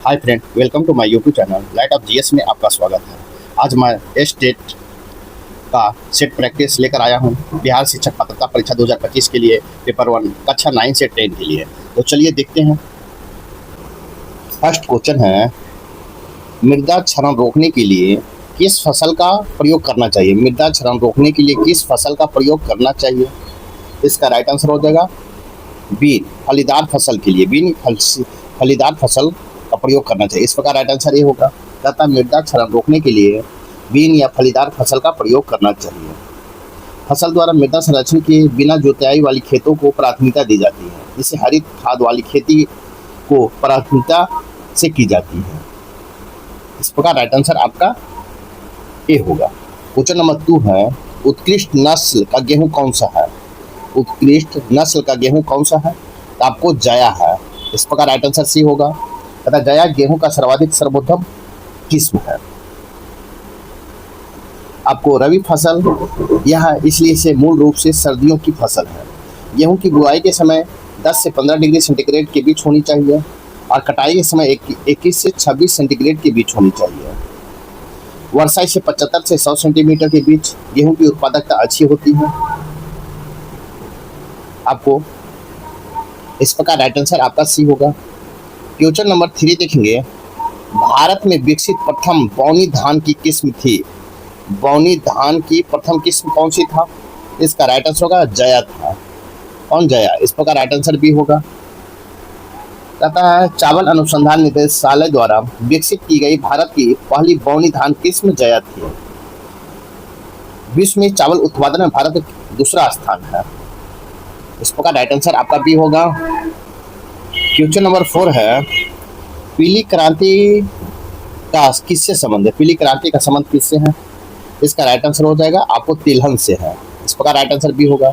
Hi friend, welcome to my YouTube channel light of GS में आपका स्वागत है। आज मैं स्टेट का सेट प्रैक्टिस लेकर आया हूं बिहार शिक्षक पात्रता परीक्षा 2025 के लिए पेपर 1 कक्षा 9 से 10 के लिए। तो चलिए देखते हैं। फर्स्ट क्वेश्चन है, मृदा क्षरण रोकने के लिए किस फसल का प्रयोग करना चाहिए? मृदा क्षरण रोकने के लिए किस फसल का प्रयोग करना चाहिए? इसका राइट आंसर हो जाएगा बीन। फलीदार फसल के लिए बीन फलीदार फसल का प्रयोग करना चाहिए। इस प्रकार राइट आंसर ये होगा, तथा मृदा क्षरण रोकने के लिए बीन या फलीदार फसल का प्रयोग करना चाहिए। फसल द्वारा मृदा संरक्षण के बिना जोताई वाली खेतों को प्राथमिकता दी जाती है, जिससे हरित खाद वाली खेती को प्राथमिकता से की जाती है। इस प्रकार राइट आंसर आपका ए होगा। क्वेश्चन नंबर 2 है, उत्कृष्ट नस्ल का गेहूं कौन सा है? उत्कृष्ट नस्ल का गेहूं कौन सा है? तो आपको जया है। इस प्रकार राइट आंसर सी होगा, तथा जया गेहूं का सर्वाधिक सर्वोत्तम किस्म है। आपको रबी फसल यह इसलिए से मूल रूप से सर्दियों की फसल है। गेहूं की बुआई के समय 10 से 15 डिग्री सेंटीग्रेड के बीच होनी चाहिए और कटाई के समय 21 से 26 सेंटीग्रेड के बीच होनी चाहिए। वर्षा से 75 से 100 सेंटीमीटर के बीच गेहूं की उत्पादकता अच्छी होती है। आपको इस प्रकार राइट आंसर आपका सी होगा। क्वेश्चन नंबर 3 देखेंगे, भारत में विकसित प्रथम बौनी धान की किस्म थी। बौनी धान की प्रथम किस्म कौन सी था? इसका राइट आंसर होगा जया था। कौन जया? इस प्रकार राइट आंसर भी होगा। कहता है चावल अनुसंधान निदेशालय द्वारा विकसित की गई भारत की पहली बौनी धान किस्म जया थी। विश्व में चावल उत्पादन में भारत का दूसरा स्थान है। इस प्रकार राइट आंसर आपका भी होगा। क्वेश्चन नंबर 4 है, पीली क्रांति का किससे संबंध है? पीली क्रांति का संबंध किससे है? इसका राइट आंसर हो जाएगा आपको तिलहन से है। इस प्रकार राइट आंसर भी होगा।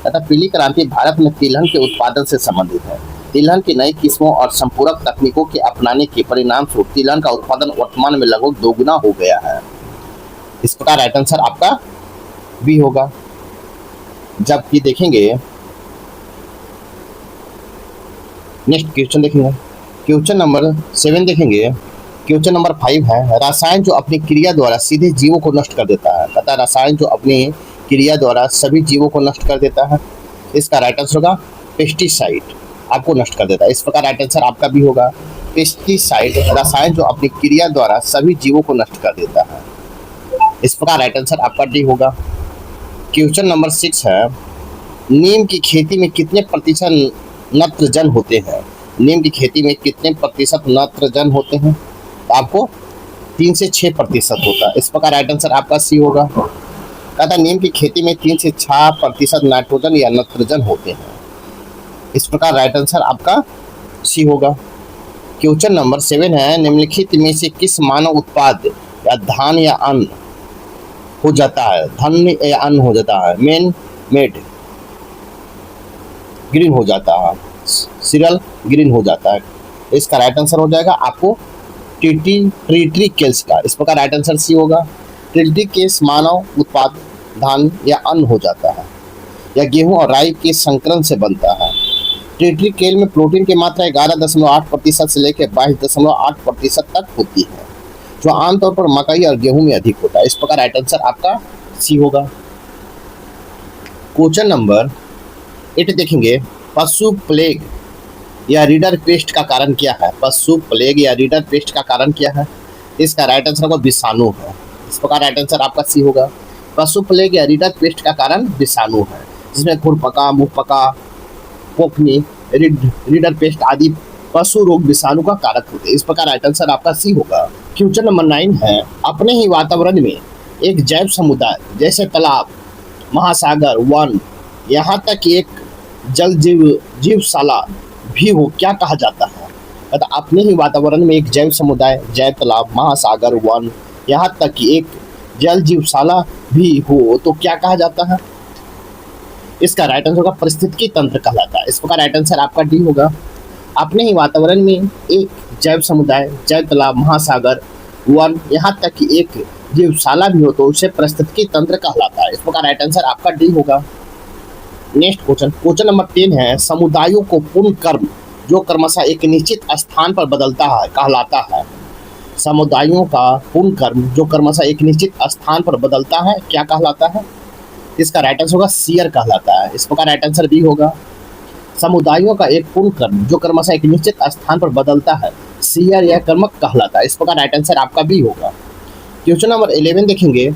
तथा पीली क्रांति भारत में तिलहन के उत्पादन से संबंधित है। तिलहन की नई किस्मों और संपूरक तकनीकों के अपनाने के परिणाम स्वरूप तिलहन का उत्पादन वर्तमान में लगभग दोगुना हो गया है। इस प्रकार राइट आंसर आपका भी होगा। जबकि देखेंगे नेक्स्ट क्वेश्चन देखेंगे, क्वेश्चन नंबर 7 देखेंगे। क्वेश्चन नंबर 5 है, रसायन जो अपनी क्रिया द्वारा सीधे जीवों को नष्ट कर देता है। तथा रसायन जो अपनी क्रिया द्वारा सभी जीवों को नष्ट कर देता है। इसका राइट आंसर होगा पेस्टिसाइड, आपको नष्ट कर देता है। इस प्रकार राइट आंसर आपका भी होगा पेस्टिसाइड, रसायन जो अपनी क्रिया द्वारा सभी जीवों को नष्ट कर देता है। इस प्रकार राइट आंसर आपका डी होगा। क्वेश्चन नंबर 6 है, नीम की खेती में कितने प्रतिशत नत्रजन होते हैं? नीम की खेती में कितने प्रतिशत नत्रजन होते हैं? तो आपको 3 से 6% होता है। इस प्रकार राइट आंसर आपका सी होगा। कहता नीम की खेती में 3 से 6% नाइट्रोजन या नत्रजन होते हैं। इस प्रकार राइट आंसर आपका सी होगा। क्वेश्चन नंबर 7 है, निम्नलिखित में से किस मानव उत्पाद या धान या अन्न हो जाता है? धन या अन्न हो जाता है। मेन मेड ग्रीन हो जाता है, सीरियल ग्रीन हो जाता है। इसका राइट आंसर हो जाएगा आपको ट्रिटिकेल्स का। इस प्रकार राइट आंसर सी होगा। ट्रिटिकेल्स मानव उत्पाद धान या अन्न हो जाता है, या गेहूं और राई के संकरण से बनता है। ट्रिटिकेल में प्रोटीन की मात्रा 11.8% से लेकर 22.8% तक होती है, जो आमतौर पर मकई और गेहूं में अधिक होता है। इस प्रकार राइट आंसर आपका सी होगा। क्वेश्चन नंबर 8 देखेंगे, पशु प्लेग या रीडर पेस्ट का कारण क्या है? पशु प्लेग या रीडर पेस्ट का कारण क्या है? इसका राइट आंसर होगा विषाणु है। इस प्रकार राइट आंसर आपका सी होगा। पशु प्लेग या रीडर पेस्ट का कारण विषाणु है, जिसमें खुरपका, मुंहपका, पोखनी, रीडर पेस्ट आदि पशु रोग विषाणु का कारक होते हैं। इस प्रकार राइट आंसर आपका सी होगा। क्वेश्चन नंबर 9 है, अपने ही वातावरण में एक जैव समुदाय जैसे तालाब, महासागर, वन, यहाँ तक कि एक जल जीवशाला भी हो, क्या कहा जाता है? अतः अपने ही वातावरण में एक जैव समुदाय, जैव तालाब, महासागर, वन, यहाँ तक कि एक जल जीवशाला भी हो तो क्या कहा जाता है? इसका राइट आंसर होगा पारिस्थितिकी तंत्र कहलाता है। इस प्रकार राइट आंसर आपका डी होगा। अपने ही वातावरण में एक जैव समुदाय, जैव तालाब, महासागर, वन, यहाँ तक कि एक जीवशाला भी हो तो उसे पारिस्थितिकी तंत्र कहलाता है। इस प्रकार राइट आंसर आपका डी होगा। नेक्स्ट क्वेश्चन नंबर 10 है, समुदायों को पूर्ण कर्म जो क्रमशः एक निश्चित स्थान पर बदलता है कहलाता है। समुदायों का पूर्ण कर्म जो क्रमशः एक निश्चित स्थान पर बदलता है क्या कहलाता है? इसका राइट आंसर होगा सीयर कहलाता है। इस प्रकार राइट आंसर बी होगा। समुदायों का एक पूर्ण कर्म जो क्रमशः एक निश्चित स्थान पर बदलता है सीयर या कर्मक कहलाता है। इस प्रकार राइट आंसर आपका बी होगा। क्वेश्चन नंबर 11 देखेंगे,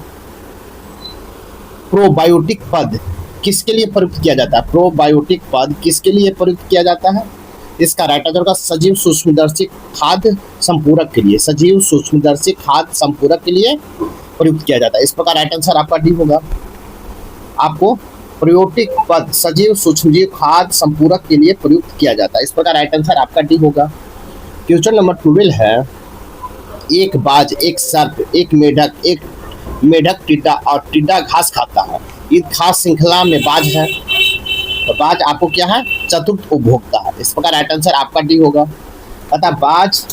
प्रोबायोटिक पद किसके लिए प्रयुक्त किया जाता है? प्रोबायोटिक पद किसके लिए प्रयुक्त किया जाता है? इसका राइट आंसर होगा सजीव सूक्ष्मदर्शी खाद्य संपूरक के लिए। सजीव सूक्ष्मदर्शी खाद्य संपूरक के लिए प्रयुक्त किया जाता है। इस प्रकार राइट आंसर आपका डी होगा। आपको प्रोबायोटिक पद सजीव सूक्ष्मजीव खाद्य संपूरक के लिए प्रयुक्त किया जाता है। इस प्रकार राइट आंसर आपका डी होगा। क्वेश्चन नंबर 12 है, एक बाज, एक सर्प, एक मेढक टिड्डा और टिड्डा घास खाता है। इस घास श्रृंखला में बाज है, तो बाज आपको क्या है? चतुर्थ उपभोक्ता है। इस प्रकार राइट आंसर आपका डी होगा। अतः बाज,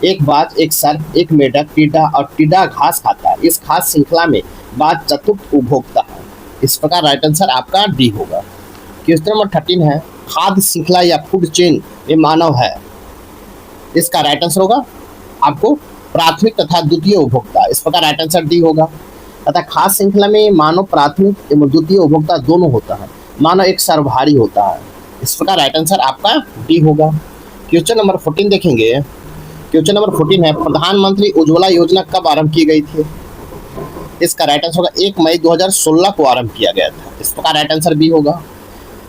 एक सर्प, एक मेढक टिड्डा और टिड्डा घास खाता है। इस घास श्रृंखला में बाज चतुर्थ उपभोक्ता है। इस प्रकार राइट आंसर आपका डी होगा। क्वेश्चन नंबर 13 है, खाद्य श्रृंखला या फूड चेन में मानव है। इसका राइट आंसर होगा आपको प्राथमिक तथा द्वितीय उपभोक्ता। इस प्रकार राइट आंसर डी होगा। अतः खाद्य श्रृंखला में मानव प्राथमिक एवं द्वितीय उपभोक्ता दोनों होता है। मानव एक सर्वहारी होता है। इस प्रकार राइट आंसर आपका डी होगा। क्वेश्चन नंबर 14 देखेंगे। क्वेश्चन नंबर 14 है, प्रधानमंत्री उज्ज्वला योजना कब आरंभ की गई थी? इसका राइट आंसर होगा 1 मई 2016 को आरंभ किया गया था। इस प्रकार राइट आंसर बी होगा।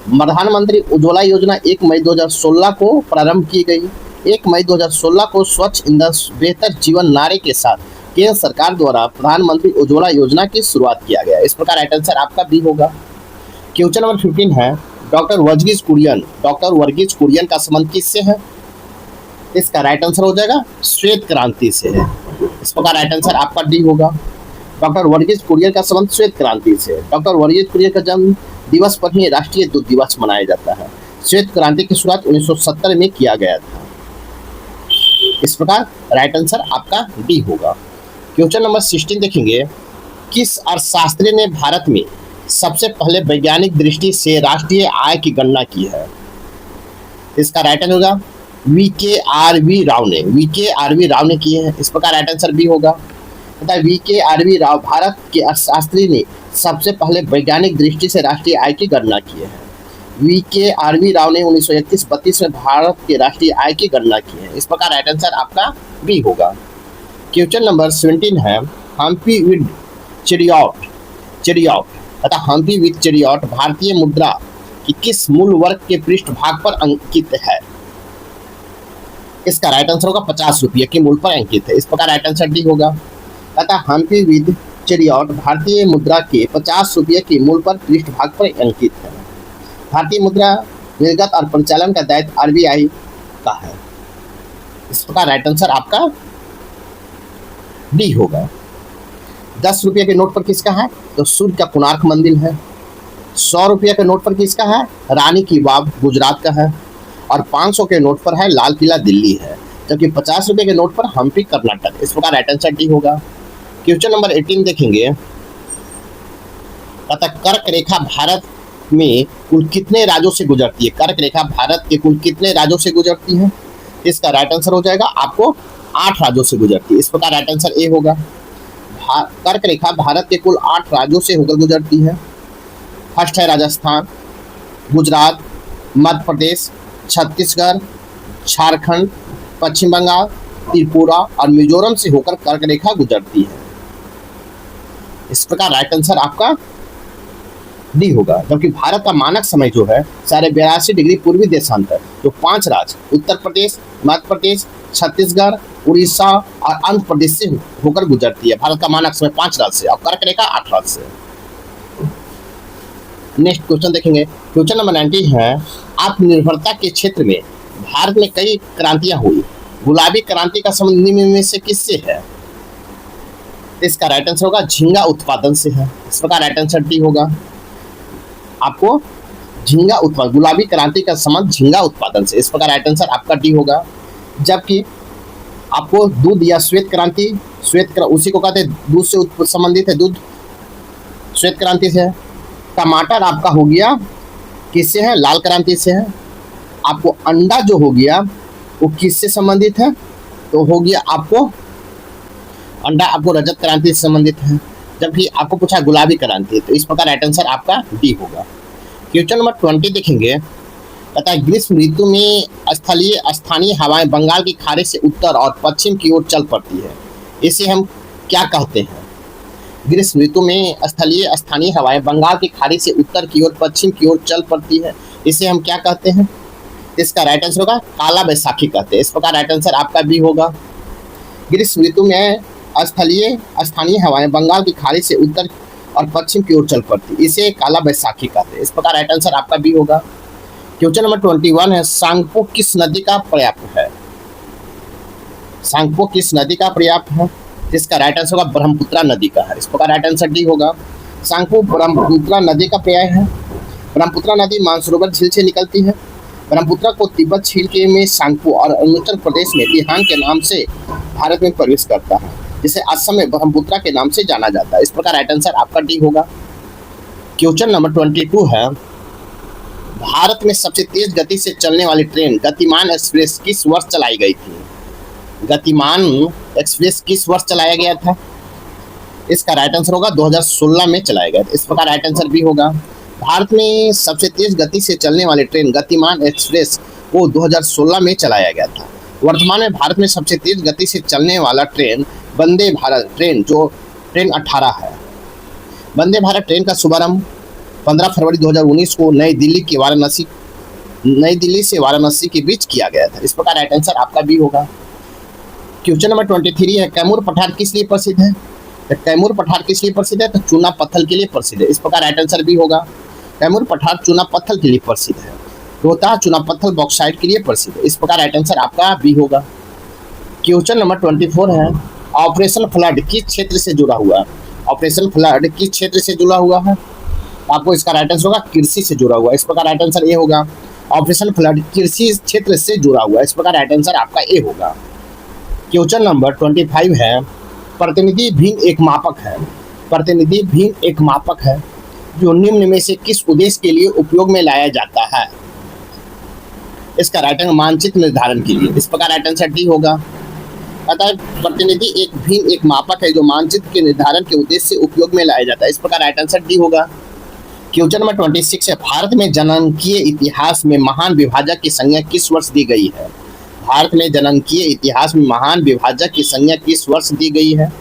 प्रधानमंत्री उज्ज्वला योजना 1 मई 2016 को प्रारंभ की गई। 1 मई 2016 को स्वच्छ ईंधन बेहतर जीवन नारे के साथ केंद्र सरकार द्वारा प्रधानमंत्री उज्ज्वला योजना की शुरुआत किया गया। इस प्रकार राइट आंसर आपका बी होगा। क्वेश्चन नंबर 15 है, डॉक्टर वर्गीज कुरियन का संबंध किससे है? इसका राइट आंसर हो जाएगा श्वेत क्रांति से है। इस प्रकार राइट आंसर आपका डी होगा। डॉक्टर वर्गीज कुरियन का संबंध श्वेत क्रांति से है। डॉक्टर वर्गीज कुरियन का जन्म दिवस पर ही राष्ट्रीय दूध दिवस मनाया जाता है। श्वेत क्रांति की शुरुआत 1970 में किया गया था। इस प्रकार राइट आंसर आपका डी होगा। क्वेश्चन नंबर 16 देखेंगे, किस अर्थशास्त्री ने भारत में सबसे पहले वैज्ञानिक दृष्टि से राष्ट्रीय आय की गणना की है? इसका राइट आंसर होगा वी.के.आर.वी. राव ने की है। इस प्रकार राइट आंसर बी होगा। वी.के.आर.वी. राव भारत के अर्थशास्त्री ने सबसे पहले वैज्ञानिक दृष्टि से राष्ट्रीय आय की गणना की है। वी.के.आर.वी. राव ने 1931-32 में भारत के राष्ट्रीय आय की गणना की है। इस प्रकार राइट आंसर आपका बी होगा। क्वेश्चन नंबर 17 है, हम्फी विद चेरियट तथा हम्फी विद चेरियट भारतीय मुद्रा की किस मूल वर्ग के पृष्ठभाग पर अंकित है? इसका राइट आंसर होगा 50 रुपये के मूल पर अंकित है। इस प्रकार राइट आंसर डी होगा। अतः हम्फी विद चेरियट भारतीय मुद्रा के 50 रुपये के मूल पर पृष्ठभाग पर अंकित है। भारतीय मुद्रा निर्गत और परिचालन का दायित्व आरबीआई का है। इस प्रकार राइट आंसर आपका डी होगा। 10 रुपये के नोट पर किसका है? तो सूर्य का कोणार्क मंदिर है। 100 रुपये के नोट पर किसका है? रानी की बाग गुजरात का है। और 500 के नोट पर है लाल किला दिल्ली है। जबकि 50 रुपये के नोट पर हम्पी कर्नाटक। इस प्रकार राइट आंसर डी होगा। क्वेश्चन नंबर 18 देखेंगे, अतः कर्क रेखा भारत में कुल कितने राज्यों से गुजरती है? कर्क रेखा भारत के कुल कितने राज्यों से गुजरती है? इसका राइट आंसर हो जाएगा आपको 8 राज्यों से गुजरती है। इस प्रकार राइट आंसर ए होगा। कर्क रेखा भारत के कुल 8 राज्यों से होकर गुजरती है। फर्स्ट है राजस्थान, गुजरात, मध्य प्रदेश, छत्तीसगढ़, झारखंड, पश्चिम बंगाल, त्रिपुरा और मिजोरम से होकर कर्क रेखा गुजरती है। इस प्रकार राइट आंसर आपका डी होगा। जबकि भारत का मानक समय जो है 82.5 डिग्री पूर्वी देशांतर, जो 5 राज्य उत्तर प्रदेश, मध्य प्रदेश, छत्तीसगढ़, उड़ीसा और आंध्र प्रदेश से होकर गुजरती है। भारत का मानक समय 5 राज्य से और कर्क रेखा 8 राज्य से। नेक्स्ट क्वेश्चन देखेंगे। क्वेश्चन नंबर 19 है, आत्मनिर्भरता के क्षेत्र में भारत में कई क्रांतियां हुई। गुलाबी क्रांति का संबंध निम्न में से किससे है? इसका राइट आंसर होगा झींगा उत्पादन से है। इस प्रकार राइट आंसर डी होगा। आपको झींगा उत्पादन, गुलाबी क्रांति का संबंध झींगा उत्पादन से। इस प्रकार राइट आंसर आपका डी होगा। जबकि आपको दूध या श्वेत क्रांति, उसी को कहते हैं दूध से संबंधित है, दूध श्वेत क्रांति से है। टमाटर आपका हो गया किससे है? लाल क्रांति से है। आपको अंडा जो हो गया वो किससे संबंधित है, तो हो गया आपको अंडा आपको रजत क्रांति से संबंधित है, जबकि आपको पूछा गुलाबी क्रांति, तो इस प्रकार राइट आंसर आपका डी होगा। क्वेश्चन नंबर 20 देखेंगे, कहता है ग्रीष्म ऋतु में स्थानीय हवाएं बंगाल की खाड़ी से उत्तर और पश्चिम की ओर चल पड़ती है, इसे हम क्या कहते हैं। ग्रीष्म ऋतु में स्थानीय हवाएं बंगाल की खाड़ी से उत्तर की ओर पश्चिम की ओर चल पड़ती है, इसे हम क्या कहते हैं। इसका राइट आंसर होगा काला बैसाखी कहते हैं। इस प्रकार राइट आंसर आपका बी होगा। ग्रीष्म ऋतु में स्थानीय हवाएं बंगाल की खाड़ी से उत्तर और पश्चिम की ओर चल पड़ती, इसे काला बैसाखी कहते हैं। इस प्रकार राइट आंसर आपका बी होगा। क्वेश्चन नंबर 21 है, सांगपो किस नदी का पर्याप्त है। सांगपो किस नदी का पर्याप्त है, जिसका राइट आंसर होगा ब्रह्मपुत्र नदी का है। इस प्रकार राइट आंसर डी होगा। सांगपो ब्रह्मपुत्र नदी का पर्याय है। ब्रह्मपुत्र नदी मानसरोवर झील से निकलती है। ब्रह्मपुत्र को तिब्बत झील के में सांगपो और अरुणाचल प्रदेश में दिहांग के नाम से भारत में प्रवेश करता है, जिसे असम में ब्रह्मपुत्र के नाम से जाना जाता है। इस प्रकार राइट आंसर आपका डी होगा। क्वेश्चन नंबर 22 है, भारत में सबसे तेज गति से चलने वाली ट्रेन गतिमान एक्सप्रेस किस वर्ष चलाई गई थी। गतिमान एक्सप्रेस किस वर्ष चलाया गया था। इसका राइट आंसर होगा 2016 में चलाया गया था। इस प्रकार राइट आंसर भी होगा। भारत में सबसे तेज गति से चलने वाली ट्रेन गतिमान एक्सप्रेस को 2016 में चलाया गया था। वर्तमान में भारत में सबसे तेज गति से चलने वाला ट्रेन वंदे भारत ट्रेन, जो ट्रेन 18 है। वंदे भारत ट्रेन का शुभारंभ 15 फरवरी 2019 को नई दिल्ली से वाराणसी के बीच किया गया था। इस प्रकार राइट आंसर आपका भी होगा। क्वेश्चन नंबर 23 है, कैमूर पठार किस लिए प्रसिद्ध है। तो कैमूर पठार किस लिए प्रसिद्ध है, तो चूना पत्थर के लिए प्रसिद्ध है। इस प्रकार राइट आंसर भी होगा। कैमूर पठार चूना पत्थर के लिए प्रसिद्ध है। रोहतास चूना पत्थर बॉक्साइट के लिए प्रसिद्ध है। इस प्रकार राइट आंसर आपका भी होगा। क्वेश्चन नंबर 24 है, ऑपरेशन फ्लड किस क्षेत्र से जुड़ा हुआ है। ऑपरेशन फ्लड किस क्षेत्र से जुड़ा हुआ है, आपको इसका राइट आंसर होगा कृषि से जुड़ा हुआ है। इस प्रकार राइट आंसर ए होगा। ऑपरेशन फ्लड कृषि क्षेत्र से जुड़ा हुआ है। इस प्रकार राइट आंसर आपका ए होगा। क्वेश्चन नंबर 25 है, प्रतिनिधि भिन्न एक मापक है। प्रतिनिधि भिन्न एक मापक है जो निम्न में से किस उद्देश्य के लिए उपयोग में लाया जाता है। इसका राइट आंसर मानचित्र निर्धारण के लिए। इस प्रकार राइट आंसर डी होगा। अतः प्रतिनिधि एक भिन्न एक मापक है जो मानचित्र के निर्धारण के उद्देश्य से उपयोग में लाया जाता है। इस प्रकार राइट आंसर डी होगा। क्वेश्चन नंबर 26 है, भारत में जनांकीय इतिहास में महान विभाजक की संज्ञा किस वर्ष दी गई है। भारत में जनांकीय इतिहास में महान विभाजक की संज्ञा किस वर्ष दी गई है।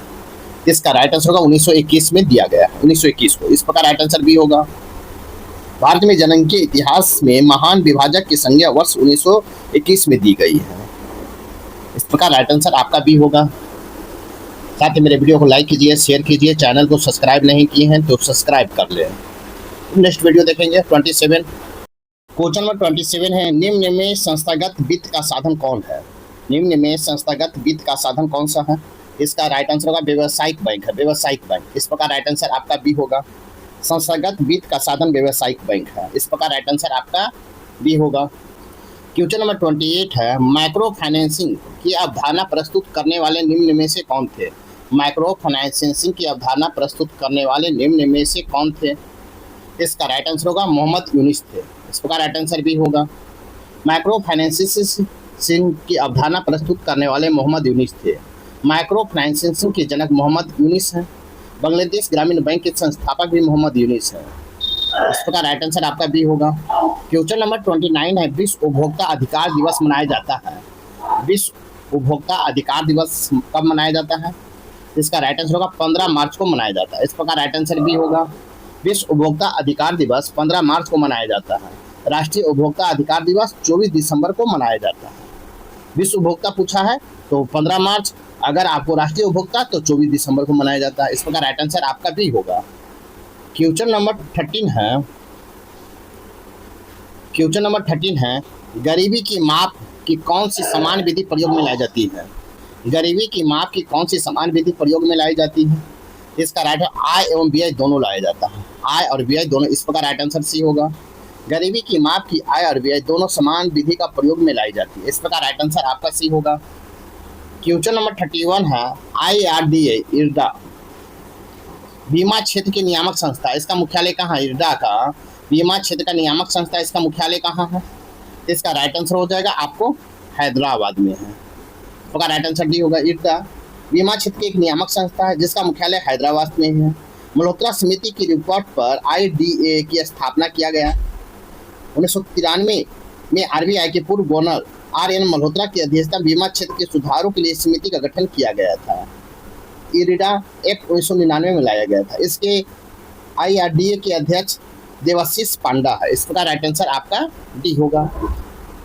इसका राइट आंसर होगा 1921 में दिया गया है, 1921 को। इस प्रकार राइट आंसर भी होगा। भारत में जनांकीय इतिहास में महान विभाजक की संज्ञा वर्ष 1921 में दी गई है। इस प्रकार राइट आंसर आपका भी होगा। साथ ही मेरे वीडियो को लाइक कीजिए, शेयर कीजिए, चैनल को सब्सक्राइब नहीं किए हैं तो सब्सक्राइब कर लें। नेक्स्ट वीडियो देखेंगे 27। क्वेश्चन नंबर 27 है, निम्न में संस्थागत वित्त का साधन कौन है। निम्न में संस्थागत वित्त का साधन कौन सा है। इसका राइट आंसर होगा व्यावसायिक बैंक है, व्यावसायिक बैंक। इस प्रकार राइट आंसर आपका बी होगा। संस्थागत वित्त का साधन व्यावसायिक बैंक है। इस प्रकार राइट आंसर आपका बी होगा। क्वेश्चन नंबर 28 है, माइक्रो फाइनेंसिंग की अवधारणा प्रस्तुत करने वाले निम्न में से कौन थे। माइक्रो फाइनेंसिंग की अवधारणा प्रस्तुत करने वाले निम्न में से कौन थे। इसका राइट आंसर होगा मोहम्मद यूनिस थे। इस प्रकार राइट आंसर भी होगा। माइक्रो फाइनेंसिंग की अवधारणा प्रस्तुत करने वाले मोहम्मद यूनिस थे। माइक्रो फाइनेंसिंग के जनक मोहम्मद यूनिस हैं। बांग्लादेश ग्रामीण बैंक के संस्थापक भी मोहम्मद यूनिस है। इस प्रकार राइट आंसर आपका भी होगा। क्वेश्चन नंबर 29 है, विश्व उपभोक्ता अधिकार दिवस मनाया जाता है। विश्व उपभोक्ता अधिकार दिवस कब मनाया जाता है। इसका राइट आंसर होगा 15 मार्च को मनाया जाता है। इस प्रकार राइट आंसर भी होगा। विश्व उपभोक्ता अधिकार दिवस 15 मार्च को मनाया जाता है। राष्ट्रीय उपभोक्ता अधिकार दिवस 24 दिसंबर को मनाया जाता है। विश्व उपभोक्ता पूछा है तो 15 मार्च, अगर आपको राष्ट्रीय उपभोक्ता तो 24 दिसंबर को मनाया जाता है। इस प्रकार राइट आंसर आपका भी होगा। क्वेश्चन नंबर 13 है, क्वेश्चन नंबर 13 है, गरीबी की माप की कौन सी समान विधि प्रयोग में लाई जाती है। गरीबी की माप की कौन सी समान विधि प्रयोग में लाई जाती है। इसका राइट है आय एवं व्यय दोनों लाया जाता है। आय और व्यय दोनों। इस प्रकार राइट आंसर सी होगा। गरीबी की माप की आय और व्यय दोनों समान विधि का प्रयोग में लाई जाती है। इस प्रकार राइट आंसर आपका सी होगा। क्वेश्चन नंबर 31 है, IRDA इरडा बीमा क्षेत्र की नियामक संस्था, इसका मुख्यालय कहाँ है। इरडा का बीमा क्षेत्र का नियामक संस्था, इसका मुख्यालय कहाँ है। इसका राइट आंसर हो जाएगा आपको हैदराबाद में है। तो राइट आंसर डी होगा। इर्दा बीमा क्षेत्र की एक नियामक संस्था है जिसका मुख्यालय हैदराबाद में है। मल्होत्रा समिति की रिपोर्ट पर IDA की स्थापना किया गया। 1993 में RBI के पूर्व गवर्नर RN मल्होत्रा की अध्यक्षता बीमा क्षेत्र के सुधारों के लिए समिति का गठन किया गया था। इरिडा एक्ट 1999 में लाया गया था। इसके IRDA के अध्यक्ष देवाशीष पांडा है। इस प्रकार राइट आंसर आपका डी होगा।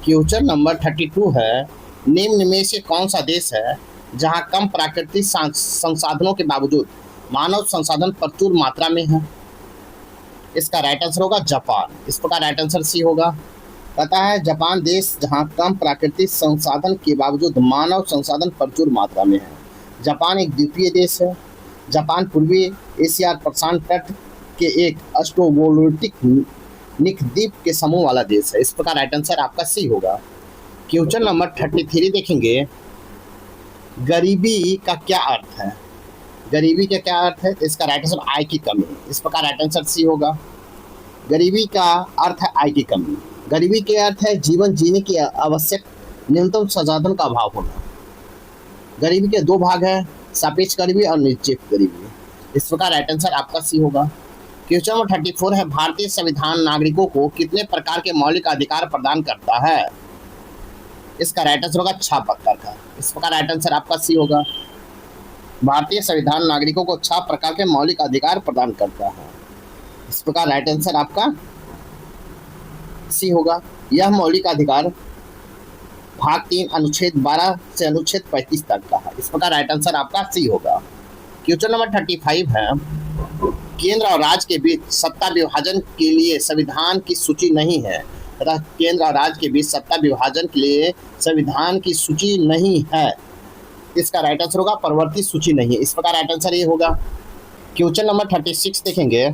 क्वेश्चन नंबर 32 है, निम्न में से कौन सा देश है जहां कम प्राकृतिक संसाधनों के बावजूद मानव संसाधन प्रचुर मात्रा में है? इसका राइट आंसर होगा जापान। इस प्रकार राइट आंसर सी होगा। पता है जापान देश जहां कम प्राकृतिक संसाधन के बावजूद मानव संसाधन प्रचुर मात्रा में है। जापान एक द्वीपीय देश है। जापान पूर्वी एशिया और प्रशांत तट के एक अस्ट्रोवोल्टिक द्वीप के समूह वाला देश है। इस प्रकार राइट आंसर आपका सी होगा। क्वेश्चन नंबर 33 देखेंगे, गरीबी का क्या अर्थ है? गरीबी का क्या अर्थ है? इसका राइट आंसर आय की कमी। इस प्रकार राइट आंसर सी होगा। गरीबी का अर्थ है आय की कमी। गरीबी के अर्थ है जीवन जीने की आवश्यक न्यूनतम संसाधन का अभाव होना। गरीबी के दो भाग हैं, सापेक्ष गरीबी और निरपेक्ष गरीबी। इस प्रकार राइट आंसर आपका सी होगा। क्वेश्चन नंबर 34 है, भारतीय संविधान नागरिकों को कितने प्रकार के मौलिक अधिकार प्रदान करता है? इसका राइट आंसर होगा 6 प्रकार का। इस प्रकार राइट आंसर आपका सी होगा। भारतीय संविधान नागरिकों को 6 प्रकार के मौलिक अधिकार प्रदान करता है। इस प्रकार राइट आंसर आपका सी होगा। यह मौलिक अधिकार भाग 3 अनुच्छेद 12 से अनुच्छेद 35 तक का है। इस प्रकार राइट आंसर आपका सी होगा। क्वेश्चन नंबर 35 है, केंद्र और राज्य के बीच सत्ता विभाजन के लिए संविधान की सूची नहीं है तथा केंद्र और राज्य के बीच सत्ता विभाजन के लिए संविधान की सूची नहीं है। इसका राइट आंसर होगा प्रवर्तित सूची नहीं है। इस प्रकार राइट आंसर ये होगा। क्वेश्चन नंबर 36 देखेंगे।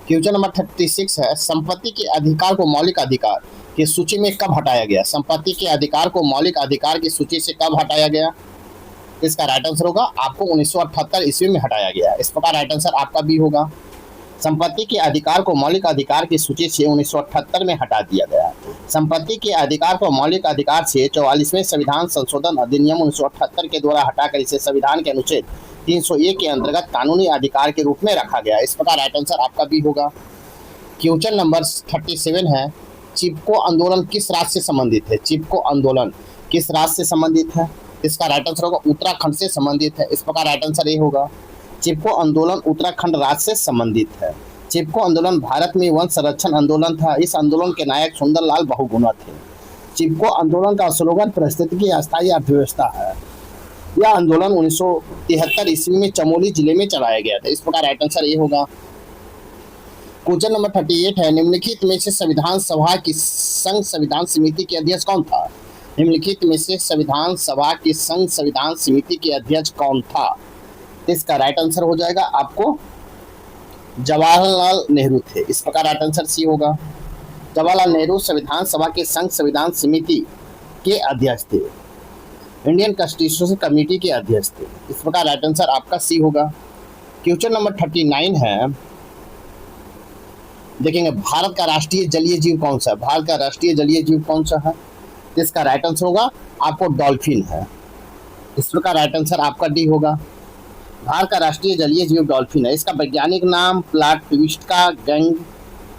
क्वेश्चन नंबर 36 है, संपत्ति के अधिकार को मौलिक अधिकार की सूची में कब हटाया गया? संपत्ति के अधिकार को मौलिक अधिकार की सूची से कब हटाया गया? इसका राइट आंसर होगा आपको 1978 ईस्वी में हटाया गया। इस प्रकार राइट आंसर आपका भी होगा। संपत्ति के अधिकार को मौलिक अधिकार की सूची से 1978 में हटा दिया गया। संपत्ति के अधिकार को मौलिक अधिकार से 44वें संविधान संशोधन अधिनियम 1978 के द्वारा हटाकर इसे संविधान के अनुच्छेद 301 के अंतर्गत कानूनी अधिकार के रूप में रखा गया। इस प्रकार राइट आंसर आपका भी होगा। क्वेश्चन नंबर 37 है, चिपको आंदोलन किस राज्य से संबंधित है? चिपको आंदोलन किस राज्य से संबंधित है? इसका राइट आंसर होगा उत्तराखंड से संबंधित है। इस प्रकार राइट आंसर ये होगा। चिपको आंदोलन उत्तराखंड राज्य से संबंधित है। चिपको आंदोलन भारत में वन संरक्षण आंदोलन था। इस आंदोलन के नायक सुंदरलाल बहुगुणा थे। चिपको आंदोलन का स्लोगन पारिस्थितिकी अस्थायी अर्थव्यवस्था है। यह आंदोलन 1973 ईस्वी में चमोली जिले में चलाया गया था। इस प्रकार राइट आंसर ये होगा। क्वेश्चन नंबर 38 है, निम्नलिखित में से संविधान सभा की संघ संविधान समिति के अध्यक्ष कौन था? निम्नलिखित में से संविधान सभा की संघ संविधान समिति के अध्यक्ष कौन था? इसका राइट आंसर हो जाएगा आपको जवाहरलाल नेहरू थे। इस प्रकार राइट आंसर सी होगा। जवाहरलाल नेहरू संविधान सभा के संघ संविधान समिति के अध्यक्ष थे। इंडियन कॉन्स्टिट्यूशन कमेटी के अध्यक्ष थे। इस प्रकार राइट आंसर आपका सी होगा। क्वेश्चन नंबर 39 है, देखेंगे भारत का राष्ट्रीय जलीय जीव कौन सा है? भारत का राष्ट्रीय जलीय जीव कौन सा है? इसका राइट आंसर होगा आपको डॉल्फिन है। इस प्रकार राइट आंसर आपका डी होगा। भारत का राष्ट्रीय जलीय जीव डॉल्फिन है। इसका वैज्ञानिक नाम प्लाटविस्टा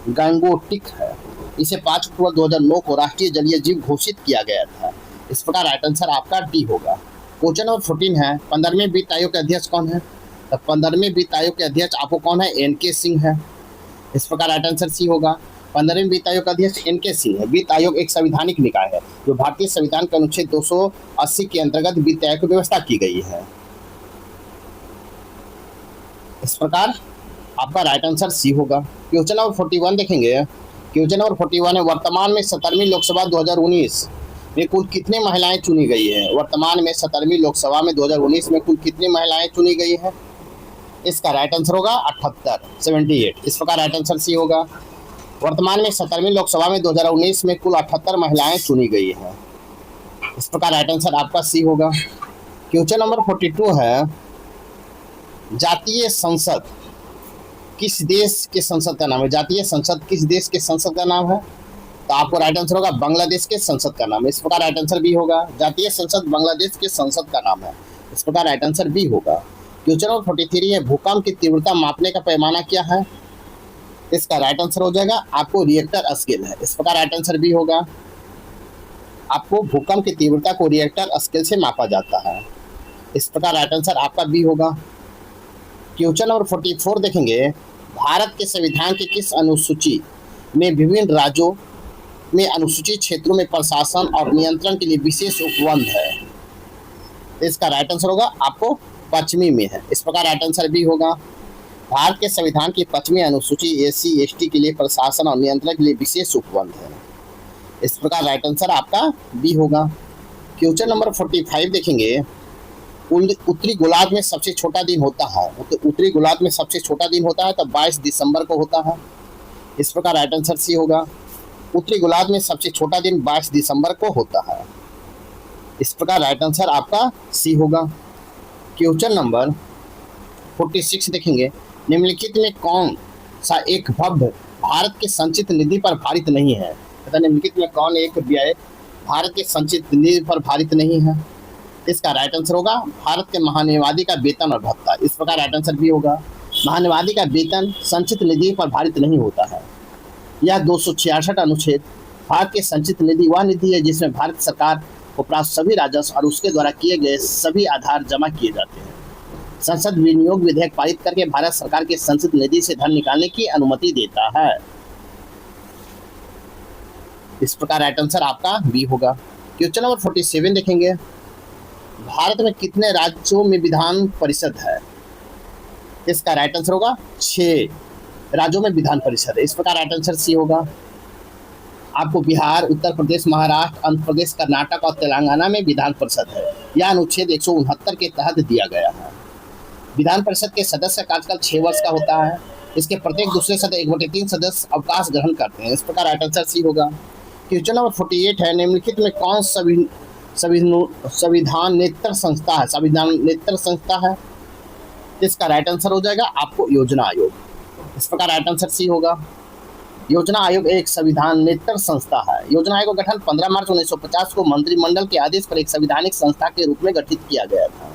गैंगोटिक है। इसे 5 अक्टूबर 2009 को राष्ट्रीय जलीय जीव घोषित किया गया था। इस प्रकार राइट आंसर आपका डी होगा। क्वेश्चन नंबर 14 है, 15वें वित्त आयोग के अध्यक्ष कौन है? तो 15वें वित्त आयोग के अध्यक्ष आपको कौन है? NK सिंह है। इस प्रकार राइट आंसर सी होगा। 15वें वित्त आयोग का अध्यक्ष NK सिंह है। वित्त आयोग एक संवैधानिक निकाय है जो भारतीय संविधान के अनुच्छेद 280 के अंतर्गत वित्त आयोग की व्यवस्था की गई है। इस प्रकार आपका राइट आंसर सी होगा। क्वेश्चन नंबर 41 देखेंगे। क्वेश्चन नंबर 41 है, वर्तमान में 17वीं लोकसभा 2019 में कुल कितनी महिलाएं चुनी गई है? वर्तमान में 17वीं लोकसभा में 2019 में कुल कितनी महिलाएं चुनी गई है? इसका राइट आंसर होगा 78। इस प्रकार राइट आंसर सी होगा। वर्तमान में 17वीं लोकसभा में 2019 में कुल 78 महिलाएं चुनी गई है। इस प्रकार राइट आंसर आपका सी होगा। क्वेश्चन नंबर 42 है, जातीय संसद किस देश के संसद का नाम है? जातीय संसद किस देश के संसद का नाम है? तो आपको राइट आंसर होगा बांग्लादेश के संसद का नाम। इस प्रकार राइट आंसर बी होगा। जातीय संसद बांग्लादेश के संसद का नाम है। इस प्रकार राइट आंसर बी होगा। क्वेश्चन नंबर 43 है, भूकंप की तीव्रता मापने का पैमाना क्या है? इसका राइट आंसर हो जाएगा आपको रिएक्टर स्केल है। इस प्रकार राइट आंसर बी होगा। आपको भूकंप की तीव्रता को रिएक्टर स्केल से मापा जाता है। इस प्रकार राइट आंसर आपका बी होगा। क्वेश्चन नंबर 44 देखेंगे, भारत के संविधान की किस अनुसूची में विभिन्न राज्यों में अनुसूचित क्षेत्रों में प्रशासन और नियंत्रण के लिए विशेष उपबंध है? इसका राइट आंसर होगा आपको पश्चिमी में है। इस प्रकार राइट आंसर बी होगा। भारत के संविधान की पश्चिमी अनुसूची SC ST के लिए प्रशासन और नियंत्रण के लिए विशेष उपबंध है। इस प्रकार राइट आंसर आपका बी होगा। क्वेश्चन नंबर 45 देखेंगे, उत्तरी गोलार्ध में सबसे छोटा दिन होता है। तो उत्तरी गोलार्ध में सबसे छोटा दिन होता है तो 22 दिसंबर को होता है। इस प्रकार राइट आंसर सी होगा। उत्तरी गोलार्ध में सबसे छोटा दिन 22 दिसंबर को होता है। इस प्रकार राइट आंसर आपका सी होगा। क्वेश्चन नंबर 46 देखेंगे, निम्नलिखित में कौन सा एक भव्य भारत के संचित निधि पर भारित नहीं है? तथा निम्नलिखित में कौन एक व्यय भारत के संचित निधि पर भारित नहीं है? इसका राइट आंसर होगा भारत के महान्यायवादी का वेतन और भत्ता। इस प्रकार राइट आंसर भी होगा। महान्यायवादी का वेतन संचित निधि पर भारित नहीं होता है। यह 266 अनुच्छेद भारत के संचित निधि वह निधि है जिसमें भारत सरकार को प्राप्त सभी राजस्व और उसके द्वारा किए गए सभी आधार जमा किए जाते हैं। संसद विनियोग विधेयक पारित करके भारत सरकार के संचित निधि से धन निकालने की अनुमति देता है। इस प्रकार राइट आंसर आपका बी होगा। क्वेश्चन नंबर 47 देखेंगे, भारत में कितने राज्यों में विधान परिषद है? इसका राइट आंसर होगा 6 राज्यों में विधान परिषद है। इस प्रकार राइट आंसर सी होगा। आपको बिहार, उत्तर प्रदेश, महाराष्ट्र, आंध्र प्रदेश, कर्नाटक और तेलंगाना में विधान परिषद है। यह अनुच्छेद 169 के तहत दिया गया है। विधान परिषद के सदस्य का कार्यकाल 6 वर्ष का होता है। इसके प्रत्येक दूसरे सदस्य 1/3 सदस्य अवकाश ग्रहण करते हैं। इस प्रकार राइट आंसर सी होगा। क्वेश्चन नंबर 48 है, निम्नलिखित में कौन संविधानेतर संस्था है? संविधानेतर संस्था है। इसका राइट आंसर हो जाएगा आपको योजना आयोग। इस प्रकार राइट आंसर सी होगा। योजना आयोग एक संविधानेतर संस्था है। योजना आयोग का गठन 15 मार्च 1950 को मंत्रिमंडल के आदेश पर एक संवैधानिक संस्था के रूप में गठित किया गया था।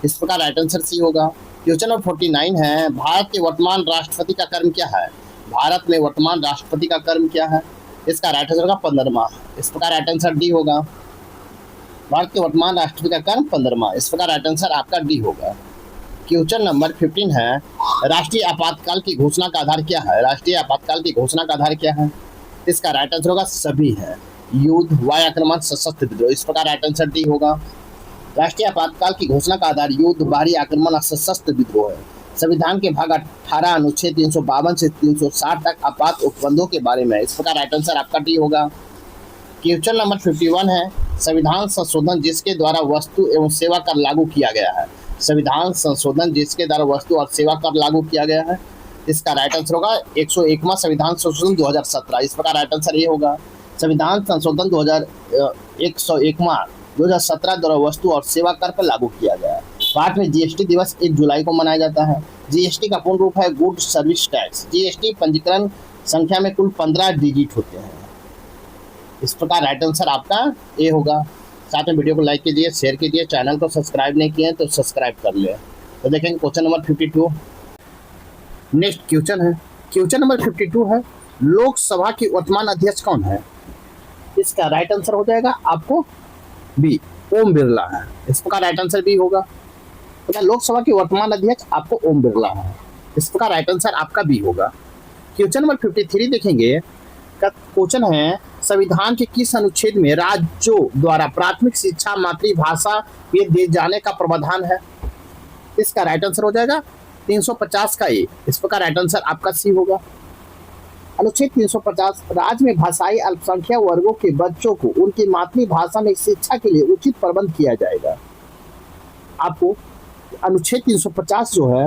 इस प्रकार राइट आंसर सी होगा। क्वेश्चन नंबर 49 है, भारत के वर्तमान राष्ट्रपति का कर्म क्या है? भारत में वर्तमान राष्ट्रपति का कर्म क्या है? इसका राइट आंसर होगा 15वां। इस प्रकार राइट आंसर डी होगा। भारत के वर्तमान राष्ट्रपति का कर्म 15वां। इस प्रकार राइट आंसर आपका डी होगा। क्वेश्चन नंबर 15 है, राष्ट्रीय आपातकाल की घोषणा का आधार क्या है? राष्ट्रीय आपातकाल की घोषणा का आधार क्या है? इसका राइट आंसर होगा सभी है। युद्ध, वायु आक्रमण, सशस्त्र विद्रोह। इस प्रकार राइट आंसर डी होगा। राष्ट्रीय आपातकाल की घोषणा का आधार युद्ध, बाहरी आक्रमण और सशस्त्र विद्रोह है। संविधान के भाग 18 अनुच्छेद 352 से 360 तक आपात उपबंधों के बारे में। इस प्रकार राइट आंसर आपका डी होगा। क्वेश्चन नंबर 51 है, संविधान संशोधन जिसके द्वारा वस्तु एवं सेवा कर लागू किया गया है। संविधान संशोधन जिसके द्वारा वस्तु और सेवा कर लागू किया गया है। इसका राइट आंसर होगा 101वां संविधान संशोधन 2017। इस प्रकार राइट आंसर ये होगा। संविधान संशोधन 101वां 2017 द्वारा वस्तु और सेवा कर पर लागू किया गया है। भारत में जीएसटी दिवस 1 जुलाई को मनाया जाता है। जीएसटी का पूर्ण रूप है गुड सर्विस टैक्स। जीएसटी पंजीकरण संख्या में कुल 15 डिजिट होते हैं। इस प्रकार राइट आंसर आपका ए होगा। साथ में वीडियो को लाइक कीजिए, शेयर कीजिए, चैनल को सब्सक्राइब नहीं किए तो सब्सक्राइब कर ले। तो देखेंगे क्वेश्चन नंबर 52। नेक्स्ट क्वेश्चन है, क्वेश्चन नंबर 52 है, लोकसभा की वर्तमान अध्यक्ष कौन है? इसका राइट आंसर हो जाएगा आपको बी, ओम बिरला है। इस प्रकार राइट आंसर बी होगा। तो लोकसभा की वर्तमान अध्यक्ष आपको ओम बिरला है। इस प्रकार राइट आंसर आपका बी होगा। क्वेश्चन नंबर 53 देखेंगे। क्वेश्चन है, संविधान के किस अनुच्छेद में राज्यों द्वारा प्राथमिक शिक्षा मातृभाषा में दिए जाने का प्रावधान है? इसका राइट आंसर हो जाएगा 350 का ए। इस प्रकार राइट आंसर आपका सी होगा। अनुच्छेद 350, राज्य में भाषाई अल्पसंख्यक वर्गों के बच्चों को उनकी मातृभाषा में शिक्षा के लिए उचित प्रबंध किया जाएगा। आपको अनुच्छेद 350 जो है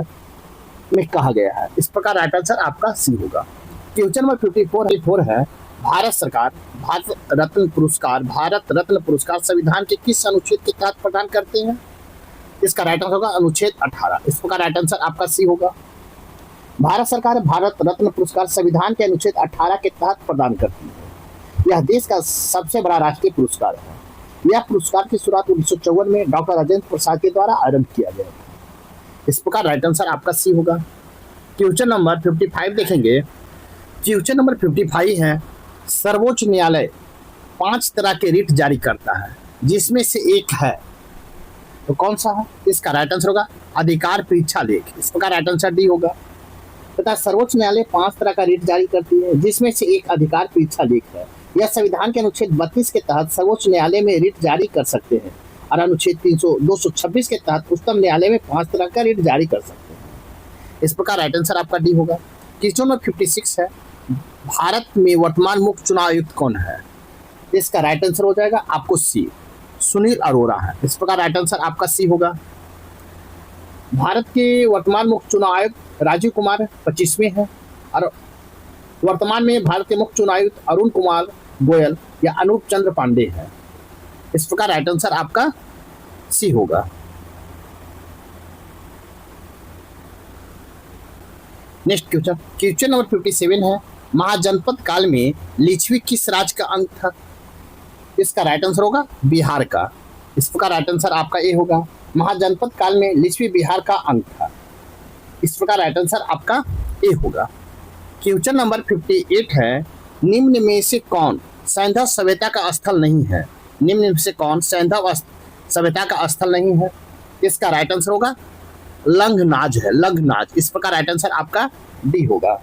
में कहा गया है। इस प्रकार राइट आंसर आपका सी होगा। क्वेश्चन नंबर 54 है, भारत सरकार भारत रत्न पुरस्कार संविधान के किस अनुच्छेद के तहत प्रदान करते हैं? इसका राइट आंसर होगा अनुच्छेद 18। इस प्रकार राइट आंसर आपका सी होगा। भारत सरकार भारत रत्न पुरस्कार संविधान के अनुच्छेद 18 के तहत प्रदान करती है। यह देश का सबसे बड़ा राष्ट्रीय पुरस्कार है। यह पुरस्कार की शुरुआत 1954 में डॉक्टर राजेंद्र प्रसाद के द्वारा आरंभ किया गया था। इस प्रकार राइट आंसर आपका सी होगा। क्वेश्चन नंबर 55 देखेंगे। क्वेश्चन नंबर 55 है, सर्वोच्च न्यायालय 5 तरह के रिट जारी करता है, जिसमें से एक है, तो कौन सा है? इसका राइट आंसर होगा अधिकार परीक्षा लेख। इस प्रकार राइट आंसर डी होगा। तथा सर्वोच्च न्यायालय 5 तरह का रिट जारी करती है, जिसमें से एक अधिकार परीक्षा लेख है। यह संविधान के अनुच्छेद 32 के तहत सर्वोच्च न्यायालय में रिट जारी कर सकते हैं और अनुच्छेद 226 के तहत उच्चतम न्यायालय में 5 तरह का रिट जारी कर सकते हैं। इस प्रकार राइट आंसर आपका डी होगा। क्वेश्चन नंबर 56 है, भारत में वर्तमान मुख्य चुनाव आयुक्त कौन है? इसका राइट आंसर हो जाएगा आपको सी, सुनील अरोड़ा है। इस प्रकार राइट आंसर आपका सी होगा। भारत के वर्तमान मुख्य चुनाव आयुक्त राजीव कुमार 25वें हैं और वर्तमान में भारत के मुख्य चुनाव आयुक्त अरुण कुमार गोयल या अनूप चंद्र पांडे हैं। इस प्रकार राइट आंसर आपका सी होगा। नेक्स्ट क्वेश्चन, क्वेश्चन नंबर 57 है, महाजनपद काल में लिच्छवी किस राज्य का अंग था? इसका राइट आंसर होगा बिहार का। इस प्रकार राइट आंसर आपका ए होगा। महाजनपद काल में लिच्छवी बिहार का अंग था। इस प्रकार राइट आंसर आपका ए होगा। क्वेश्चन नंबर 58 है, निम्न में से कौन सैंधव सभ्यता का स्थल नहीं है? निम्न में से कौन सैंधव सभ्यता का स्थल नहीं है? इसका राइट आंसर होगा लंघनाज है, लंघनाज। इस प्रकार राइट आंसर आपका डी होगा।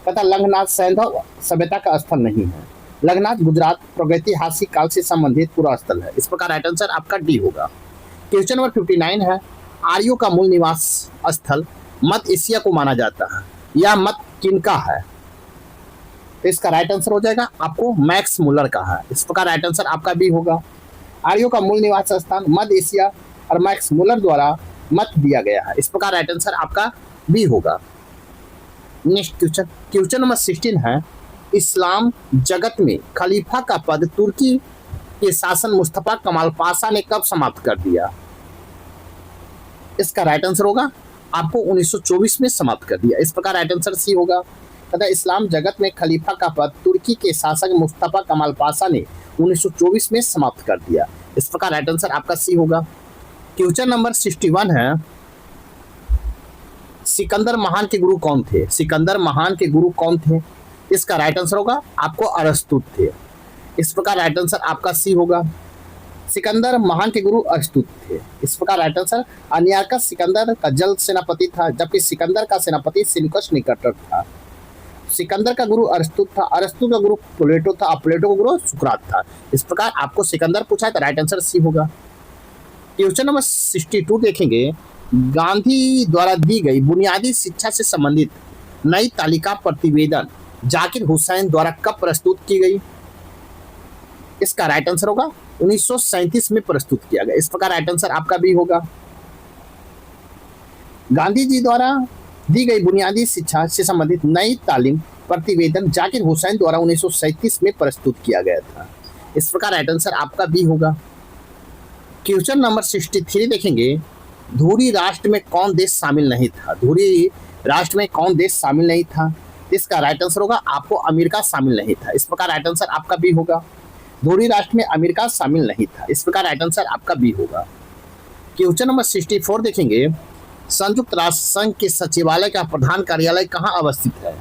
तथा लंघनाज सैंधव सभ्यता का स्थल नहीं है। लंघनाज गुजरात प्रागैतिहासिक काल से संबंधित पूरा स्थल है। इस प्रकार राइट आंसर आपका डी होगा। क्वेश्चन नंबर 59 है, आर्यों का मूल निवास स्थल मध्य एशिया को माना जाता है। यह मत किनका है? तो इसका राइट आंसर हो जाएगा आपको मैक्स मुलर का है। इस प्रकार राइट आंसर आपका बी होगा। आर्यों का मूल निवास स्थान मध्य एशिया और मैक्स मुलर द्वारा मत दिया गया है। इस प्रकार राइट आंसर आपका बी होगा। नेक्स्ट क्वेश्चन, क्वेश्चन नंबर 16 है, इस्लाम जगत में खलीफा का पद तुर्की के शासन मुस्तफा कमाल पाशा ने कब समाप्त कर दिया? इसका राइट आंसर होगा आपको 1924 में समाप्त कर दिया। इस प्रकार राइट आंसर सी होगा। तथा इस्लाम जगत में खलीफा का पद तुर्की के शासक मुस्तफा कमाल पाशा ने 1924 में समाप्त कर दिया। इस प्रकार राइट आंसर आपका सी होगा। क्वेश्चन नंबर 61 है, सिकंदर महान के गुरु कौन थे? सिकंदर महान के गुरु कौन थे? इसका राइट आंसर होगा आपको अरस्तु थे। इस प्रकार राइट आंसर आपका सी होगा। सिकंदर महान के गुरु अरस्तु थे। इस प्रकार राइट आंसर अन्यार्कस सिकंदर का जल्द सेनापति था, जबकि सिकंदर का सेनापति सिलिकस निकटर था। सिकंदर का गुरु अरस्तु था, अरस्तु का गुरु प्लेटो था और प्लेटो का गुरु सुकरात था। इस प्रकार आपको सिकंदर पूछा है तो राइट आंसर सी होगा। क्वेश्चन नंबर 62 देखेंगे, गांधी द्वारा दी गई बुनियादी शिक्षा से संबंधित नई तालिका प्रतिवेदन जाकिर हुसैन द्वारा कब प्रस्तुत की गई? इसका राइट आंसर होगा 1937 में प्रस्तुत किया गया। इस प्रकार राइट आंसर आपका भी होगा। गांधी जी द्वारा दी गई बुनियादी शिक्षा से संबंधित नई तालीम प्रतिवेदन जाकिर हुसैन द्वारा 1937 में प्रस्तुत किया गया था। इस प्रकार राइट आंसर आपका भी होगा। क्वेश्चन नंबर 63 देखेंगे, धुरी राष्ट्र में कौन देश शामिल नहीं था? धुरी राष्ट्र में कौन देश शामिल नहीं था? इसका राइट आंसर होगा आपको अमेरिका शामिल नहीं था। इस प्रकार राइट आंसर आपका भी होगा। धुरी राष्ट्र में अमेरिका शामिल नहीं था। इस प्रकार राइट आंसर आपका भी होगा। क्वेश्चन नंबर 64 देखेंगे, संयुक्त राष्ट्र संघ के सचिवालय का प्रधान कार्यालय कहाँ अवस्थित है?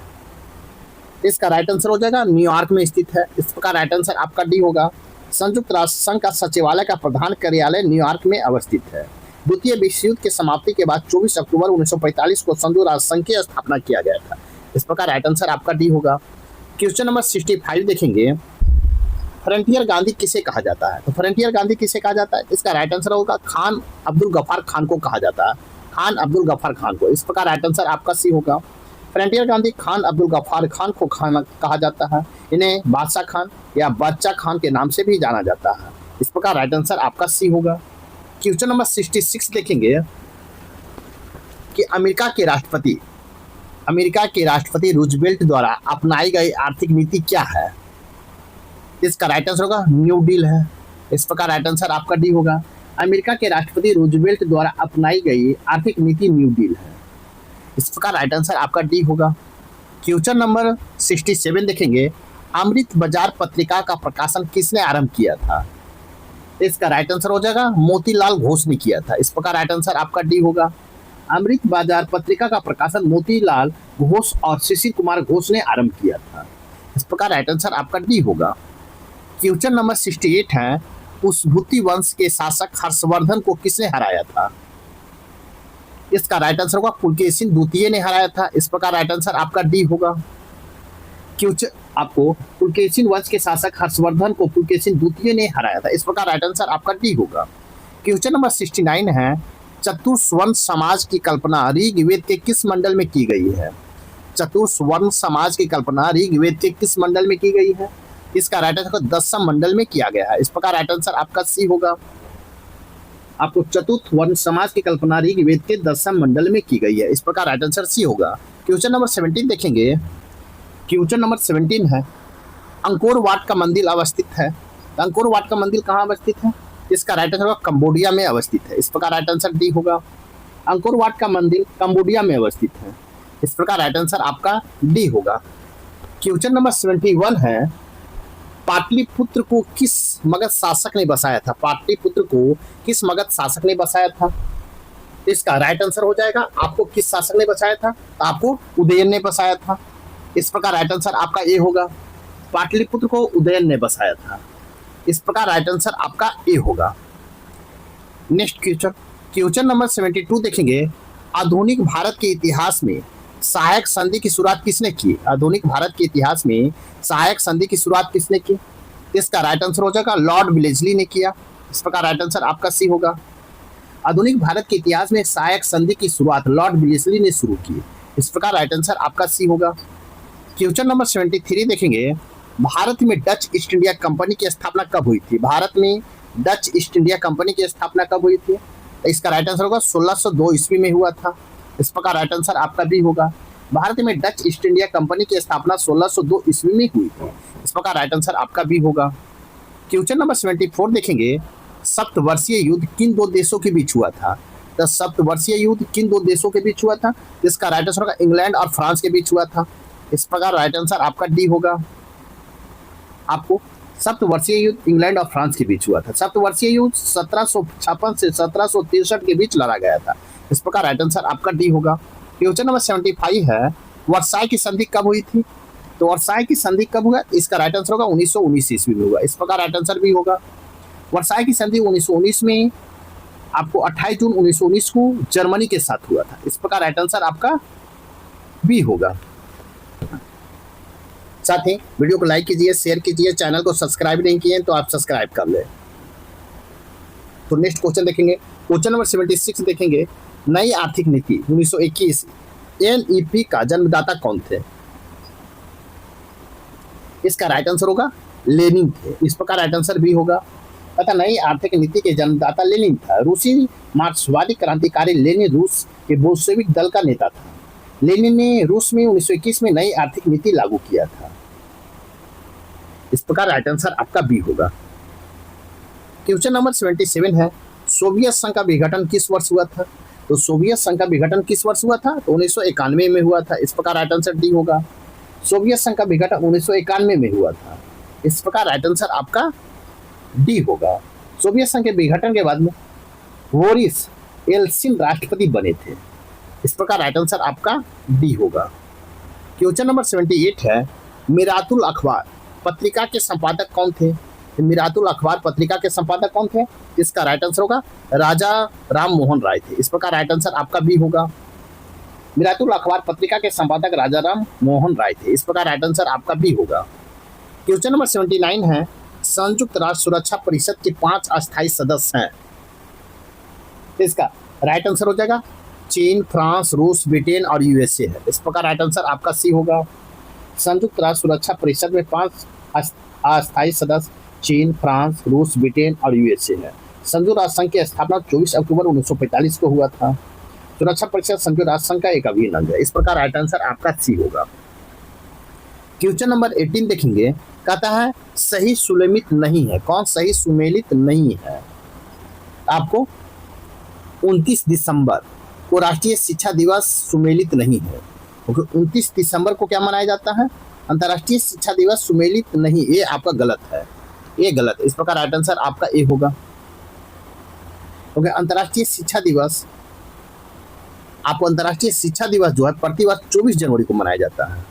इसका राइट आंसर हो जाएगा न्यूयॉर्क में स्थित है। इस प्रकार राइट आंसर आपका डी होगा। संयुक्त राष्ट्र संघ का सचिवालय का प्रधान कार्यालय न्यूयॉर्क में अवस्थित है। द्वितीय विश्व युद्ध की समाप्ति के बाद 24 अक्टूबर 1945 को संयुक्त राष्ट्र संघ की स्थापना किया गया था। इस प्रकार राइट आंसर आपका डी होगा। क्वेश्चन नंबर 65 देखेंगे, फ्रंटियर गांधी किसे कहा जाता है? तो फ्रंटियर गांधी किसे कहा जाता है? इसका राइट आंसर होगा खान अब्दुल गफ्फार खान को कहा जाता है। खान अब्दुल गफ्फार खान को। इस प्रकार राइट आंसर आपका सी होगा। फ्रंटियर गांधी खान अब्दुल गफ्फार खान को कहा जाता है। इन्हें बादशाह खान या बच्चा खान के नाम से भी जाना जाता है। इस प्रकार राइट आंसर आपका सी होगा। क्वेश्चन नंबर 66 देखेंगे कि अमेरिका के राष्ट्रपति रूजवेल्ट द्वारा अपनाई गई आर्थिक नीति क्या है? इसका राइट आंसर होगा न्यू डील है। इस प्रकार राइट आंसर आपका डी होगा। अमेरिका के राष्ट्रपति रूजवेल्ट द्वारा अपनाई गई आर्थिक नीति न्यू डील है। इस प्रकार राइट आंसर आपका डी होगा। क्वेश्चन नंबर 67 देखेंगे, अमृत बाजार पत्रिका का प्रकाशन किसने आरंभ किया था? इसका राइट आंसर हो जाएगा मोतीलाल घोष ने किया था। इस प्रकार राइट आंसर आपका डी होगा। अमृत बाजार पत्रिका का प्रकाशन मोतीलाल घोष और शिशिर कुमार घोष ने आरंभ किया था। इस प्रकार राइट आंसर आपका डी होगा। क्वेश्चन नंबर 68 है, पुष्पभूति वंश के शासक हर्षवर्धन को किसने हराया था? इसका राइट आंसर होगा पुलकेशिन द्वितीय ने हराया था। इस प्रकार राइट आंसर आपका डी होगा। क्वेश्चन आपको पुलकेशिन वंश के शासक हर्षवर्धन को पुलकेशिन द्वितीय ने हराया था। इस प्रकार राइट आंसर आपका डी होगा। क्वेश्चन नंबर 69 है, चतुर्वर्ण समाज की कल्पना ऋग्वेद के किस मंडल में की गई है? चतुर्वर्ण समाज की कल्पना ऋग्वेद के किस मंडल में की गई है? इसका राइट आंसर 10वें मंडल में किया गया है। इस प्रकार राइट आंसर आपका सी होगा। आपको चतुर्थ वर्ण समाज की कल्पना ऋग्वेद के 10वें मंडल में की गई है। इस प्रकार राइट आंसर सी होगा। क्वेश्चन नंबर 17 देखेंगे। क्वेश्चन नंबर 17 है, अंकोर वाट का मंदिर अवस्थित है। अंकोर वाट का मंदिर कहाँ अवस्थित है? इसका राइट आंसर होगा कंबोडिया में अवस्थित है। इस प्रकार राइट आंसर डी होगा। अंकोर वाट का मंदिर कंबोडिया में अवस्थित है। इस प्रकार राइट आंसर आपका डी होगा। क्वेश्चन नंबर 71 है, पाटलिपुत्र को किस मगध शासक ने बसाया था? पाटलिपुत्र को किस मगध शासक ने बसाया था? इसका राइट आंसर हो जाएगा आपको किस शासक ने बसाया था? आपको उदयन ने बसाया था। इस प्रकार राइट आंसर आपका ए होगा। पाटलिपुत्र को उदयन ने बसाया था। इस प्रकार राइट आंसर आपका ए होगा। नेक्स्ट क्वेश्चन, क्वेश्चन नंबर 72 देखेंगे। आधुनिक भारत के इतिहास में सहायक संधि की शुरुआत किसने की? आधुनिक भारत के इतिहास में सहायक संधि की शुरुआत किसने की? इसका राइट आंसर हो जाएगा लॉर्ड विलेजली ने किया। इस प्रकार राइट आंसर आपका सी होगा। आधुनिक भारत के इतिहास में सहायक संधि की शुरुआत लॉर्ड विलेजली ने शुरू की। इस प्रकार राइट आंसर आपका सी होगा। क्वेश्चन नंबर 73 देखेंगे। भारत में डच ईस्ट इंडिया कंपनी की स्थापना कब हुई थी? भारत में डच ईस्ट इंडिया कंपनी की स्थापना कब हुई थी? इसका राइट आंसर होगा 1602 ईस्वी में हुआ था। इस प्रकार राइट आंसर आपका भी होगा। भारत में डच ईस्ट इंडिया कंपनी की स्थापना 1602 ईस्वी में हुई थी। इस प्रकार राइट आंसर आपका भी होगा। क्वेश्चन नंबर 74 देखेंगे। सप्तवर्षीय युद्ध किन दो देशों के बीच हुआ था? तो सप्तवर्षीय युद्ध किन दो देशों के बीच हुआ था? इसका राइट आंसर होगा इंग्लैंड और फ्रांस के बीच हुआ था। इस प्रकार राइट आंसर आपका डी होगा। आपको सप्तवर्षीय युद्ध इंग्लैंड और फ्रांस के बीच हुआ था। सप्तवर्षीय युद्ध 1756 से 1763 के बीच लड़ा गया था। इस प्रकार राइट आंसर आपका डी होगा। क्वेश्चन नंबर 75 है, वर्साई की संधि कब हुई थी? तो वर्साई की संधि कब हुआ? इसका राइट आंसर होगा 1919 ईस्वी में हुआ। इस प्रकार राइट आंसर भी होगा। वर्साई की संधि 1919 में आपको 28 जून 1919 को जर्मनी के साथ हुआ था। इस प्रकार राइट आंसर आपका बी होगा। साथ ही वीडियो को लाइक कीजिए, शेयर कीजिए, चैनल को सब्सक्राइब नहीं किए तो आप सब्सक्राइब कर लें। तो नेक्स्ट क्वेश्चन देखेंगे। क्वेश्चन नंबर 76 देखेंगे। नई आर्थिक नीति 1921 एनईपी का जन्मदाता कौन थे? इसका राइट आंसर होगा लेनिन थे। इस प्रकार राइट आंसर भी होगा। तथा नई आर्थिक नीति के जन्मदाता लेनिन था। रूसी मार्क्सवादी क्रांतिकारी लेनिन रूस के बोल्शेविक दल का नेता था। लेनिन ने रूस में 1921 में नई आर्थिक नीति लागू किया था। इस प्रकार राइट आंसर आपका बी होगा। क्वेश्चन नंबर 77 है, सोवियत संघ का विघटन किस वर्ष हुआ था? तो सोवियत संघ का विघटन किस वर्ष हुआ था? तो 1991 में हुआ था। इस प्रकार राइट आंसर डी होगा। सोवियत संघ का विघटन 1991 में हुआ था। इस प्रकार राइट आंसर आपका डी होगा। सोवियत संघ के विघटन के बाद में बोरिस येल्त्सिन राष्ट्रपति बने थे। इस प्रकार राइट आंसर आपका डी होगा। क्वेश्चन नंबर 78 है, मिरातुल अखबार पत्रिका के संपादक कौन थे? मिरातुल अखबार पत्रिका के संपादक कौन थे? इसका राइट आंसर होगा राजा राम मोहन राय थे। इस प्रकार राइट आंसर आपका भी होगा। मिरातुल अखबार पत्रिका के संपादक राजा राम मोहन राय थे। इस प्रकार राइट आंसर आपका भी होगा। क्वेश्चन नंबर 79 है, संयुक्त राष्ट्र सुरक्षा परिषद के 5 अस्थायी सदस्य हैं। इसका राइट आंसर हो जाएगा चीन, फ्रांस, रूस, ब्रिटेन और यूएसए है। इस प्रकार राइट आंसर आपका सी होगा। संयुक्त राष्ट्र सुरक्षा परिषद में 5 अस्थायी सदस्य चीन, फ्रांस, रूस, ब्रिटेन और यूएसए है। संयुक्त राष्ट्र संघ की स्थापना 24 अक्टूबर 1945 को हुआ था। सुरक्षा परिषद संयुक्त राष्ट्र संघ का एक अभिन्न अंग है। इस प्रकार राइट आंसर आपका सी होगा। क्वेश्चन नंबर 18 देखेंगे। कहता है सही सुमेलित नहीं है। कौन सही सुमेलित नहीं है? आपको 29 दिसंबर को राष्ट्रीय शिक्षा दिवस सुमेलित नहीं है, क्योंकि 29 दिसंबर को क्या मनाया जाता है? अंतर्राष्ट्रीय शिक्षा दिवस सुमेलित नहीं, ये आपका गलत है, ये गलत है। इस प्रकार राइट आंसर आपका ए होगा। ओके, अंतर्राष्ट्रीय शिक्षा दिवस, आपको अंतर्राष्ट्रीय शिक्षा दिवस जो है प्रतिवर्ष 24 जनवरी को मनाया जाता है।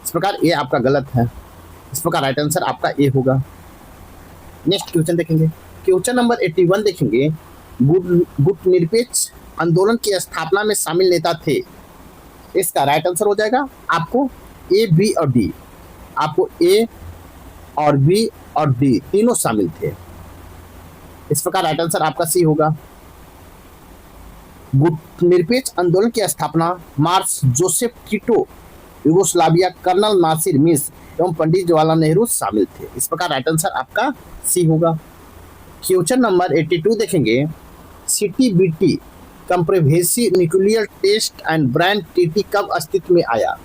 इस प्रकार ये आपका गलत है। इस प्रकार राइट आंसर आपका ए होगा। नेक्स्ट क्वेश्चन देखेंगे, क्वेश्चन नंबर 81 देखेंगे। गुटनिरपेक्ष आंदोलन की स्थापना में शामिल नेता थे। इसका राइट आंसर हो जाएगा आपको ए, बी और डी। आपको ए और बी और डी तीनों शामिल थे। इस प्रकार राइट आंसर आपका सी होगा। गुटनिरपेक्ष आंदोलन की स्थापना मार्क्स, Joseph Tito, Yugoslavia, colonel Nasser मिस्र एवं पंडित जवाहरलाल नेहरू शामिल थे। इस प्रकार राइट आंसर आपका सी होगा। क्वेश्चन नंबर 82 देखेंगे। CTBT comprehensive nuclear test and ban treaty कब अस्तित्व में आया?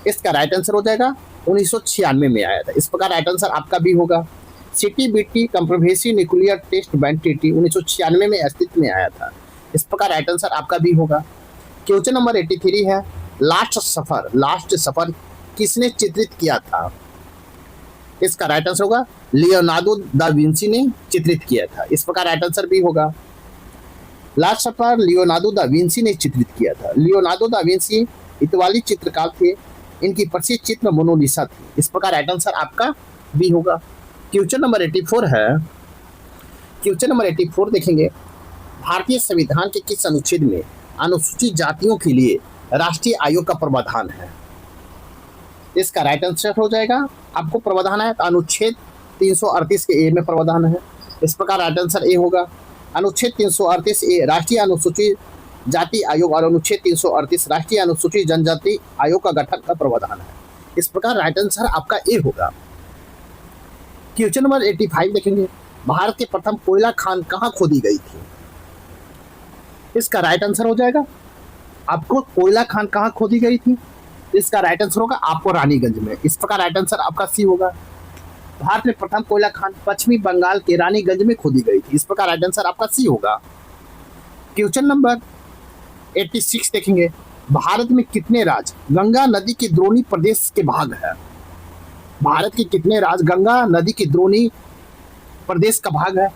इसका राइट आंसर हो जाएगा 1996 में आया था। इस प्रकार राइट आंसर आपका भी होगा। CTBT comprehensive nuclear test ban treaty 1996 में अस्तित्व में आया था। इस प्रकार राइट आंसर आपका भी होगा। क्वेश्चन नंबर 83 है। लास्ट सफर किसने चित्रित किया था? इसका राइट आंसर होगा लियोनार्डो दा विंसी ने चित्रित किया था। इस प्रकार राइट आंसर भी होगा। लास्ट सफर लियोनार्डो दा विंसी ने चित्रित किया था। लियोनार्डो दा विंसी इतालवी चित्रकार थे। इनकी प्रसिद्ध चित्र मोनालिसा थी। इस प्रकार राइट आंसर आपका भी होगा। क्वेश्चन नंबर 84 है। क्वेश्चन नंबर 84 देखेंगे। भारतीय संविधान के किस अनुच्छेद में अनुसूचित जातियों के लिए राष्ट्रीय आयोग का प्रावधान है? इसका राइट आंसर हो जाएगा आपको प्रावधान है तो अनुच्छेद 338 के ए में प्रावधान है। इस प्रकार राइट आंसर ए होगा। अनुच्छेद 338 ए राष्ट्रीय अनुसूचित जाति आयोग और अनुच्छेद 338 राष्ट्रीय अनुसूचित जनजाति आयोग का गठन का प्रावधान है। इस प्रकार राइट आंसर आपका ए होगा। क्वेश्चन नंबर 85 देखेंगे। भारत के प्रथम कोयला खान कहाँ खोदी गई थी? इसका राइट आंसर हो जाएगा आपको कोयला खान कहाँ खोदी गई थी? इसका राइट आंसर होगा आपको रानीगंज में। इस प्रकार राइट आंसर आपका सी होगा। भारत में प्रथम कोयला खान पश्चिमी बंगाल के रानीगंज में खोदी गई थी। इस प्रकार राइट आंसर आपका सी होगा। क्वेश्चन नंबर 86 देखेंगे। भारत में कितने राज्य गंगा नदी के द्रोणी प्रदेश के भाग है? भारत के कितने राज्य गंगा नदी के द्रोणी प्रदेश का भाग है?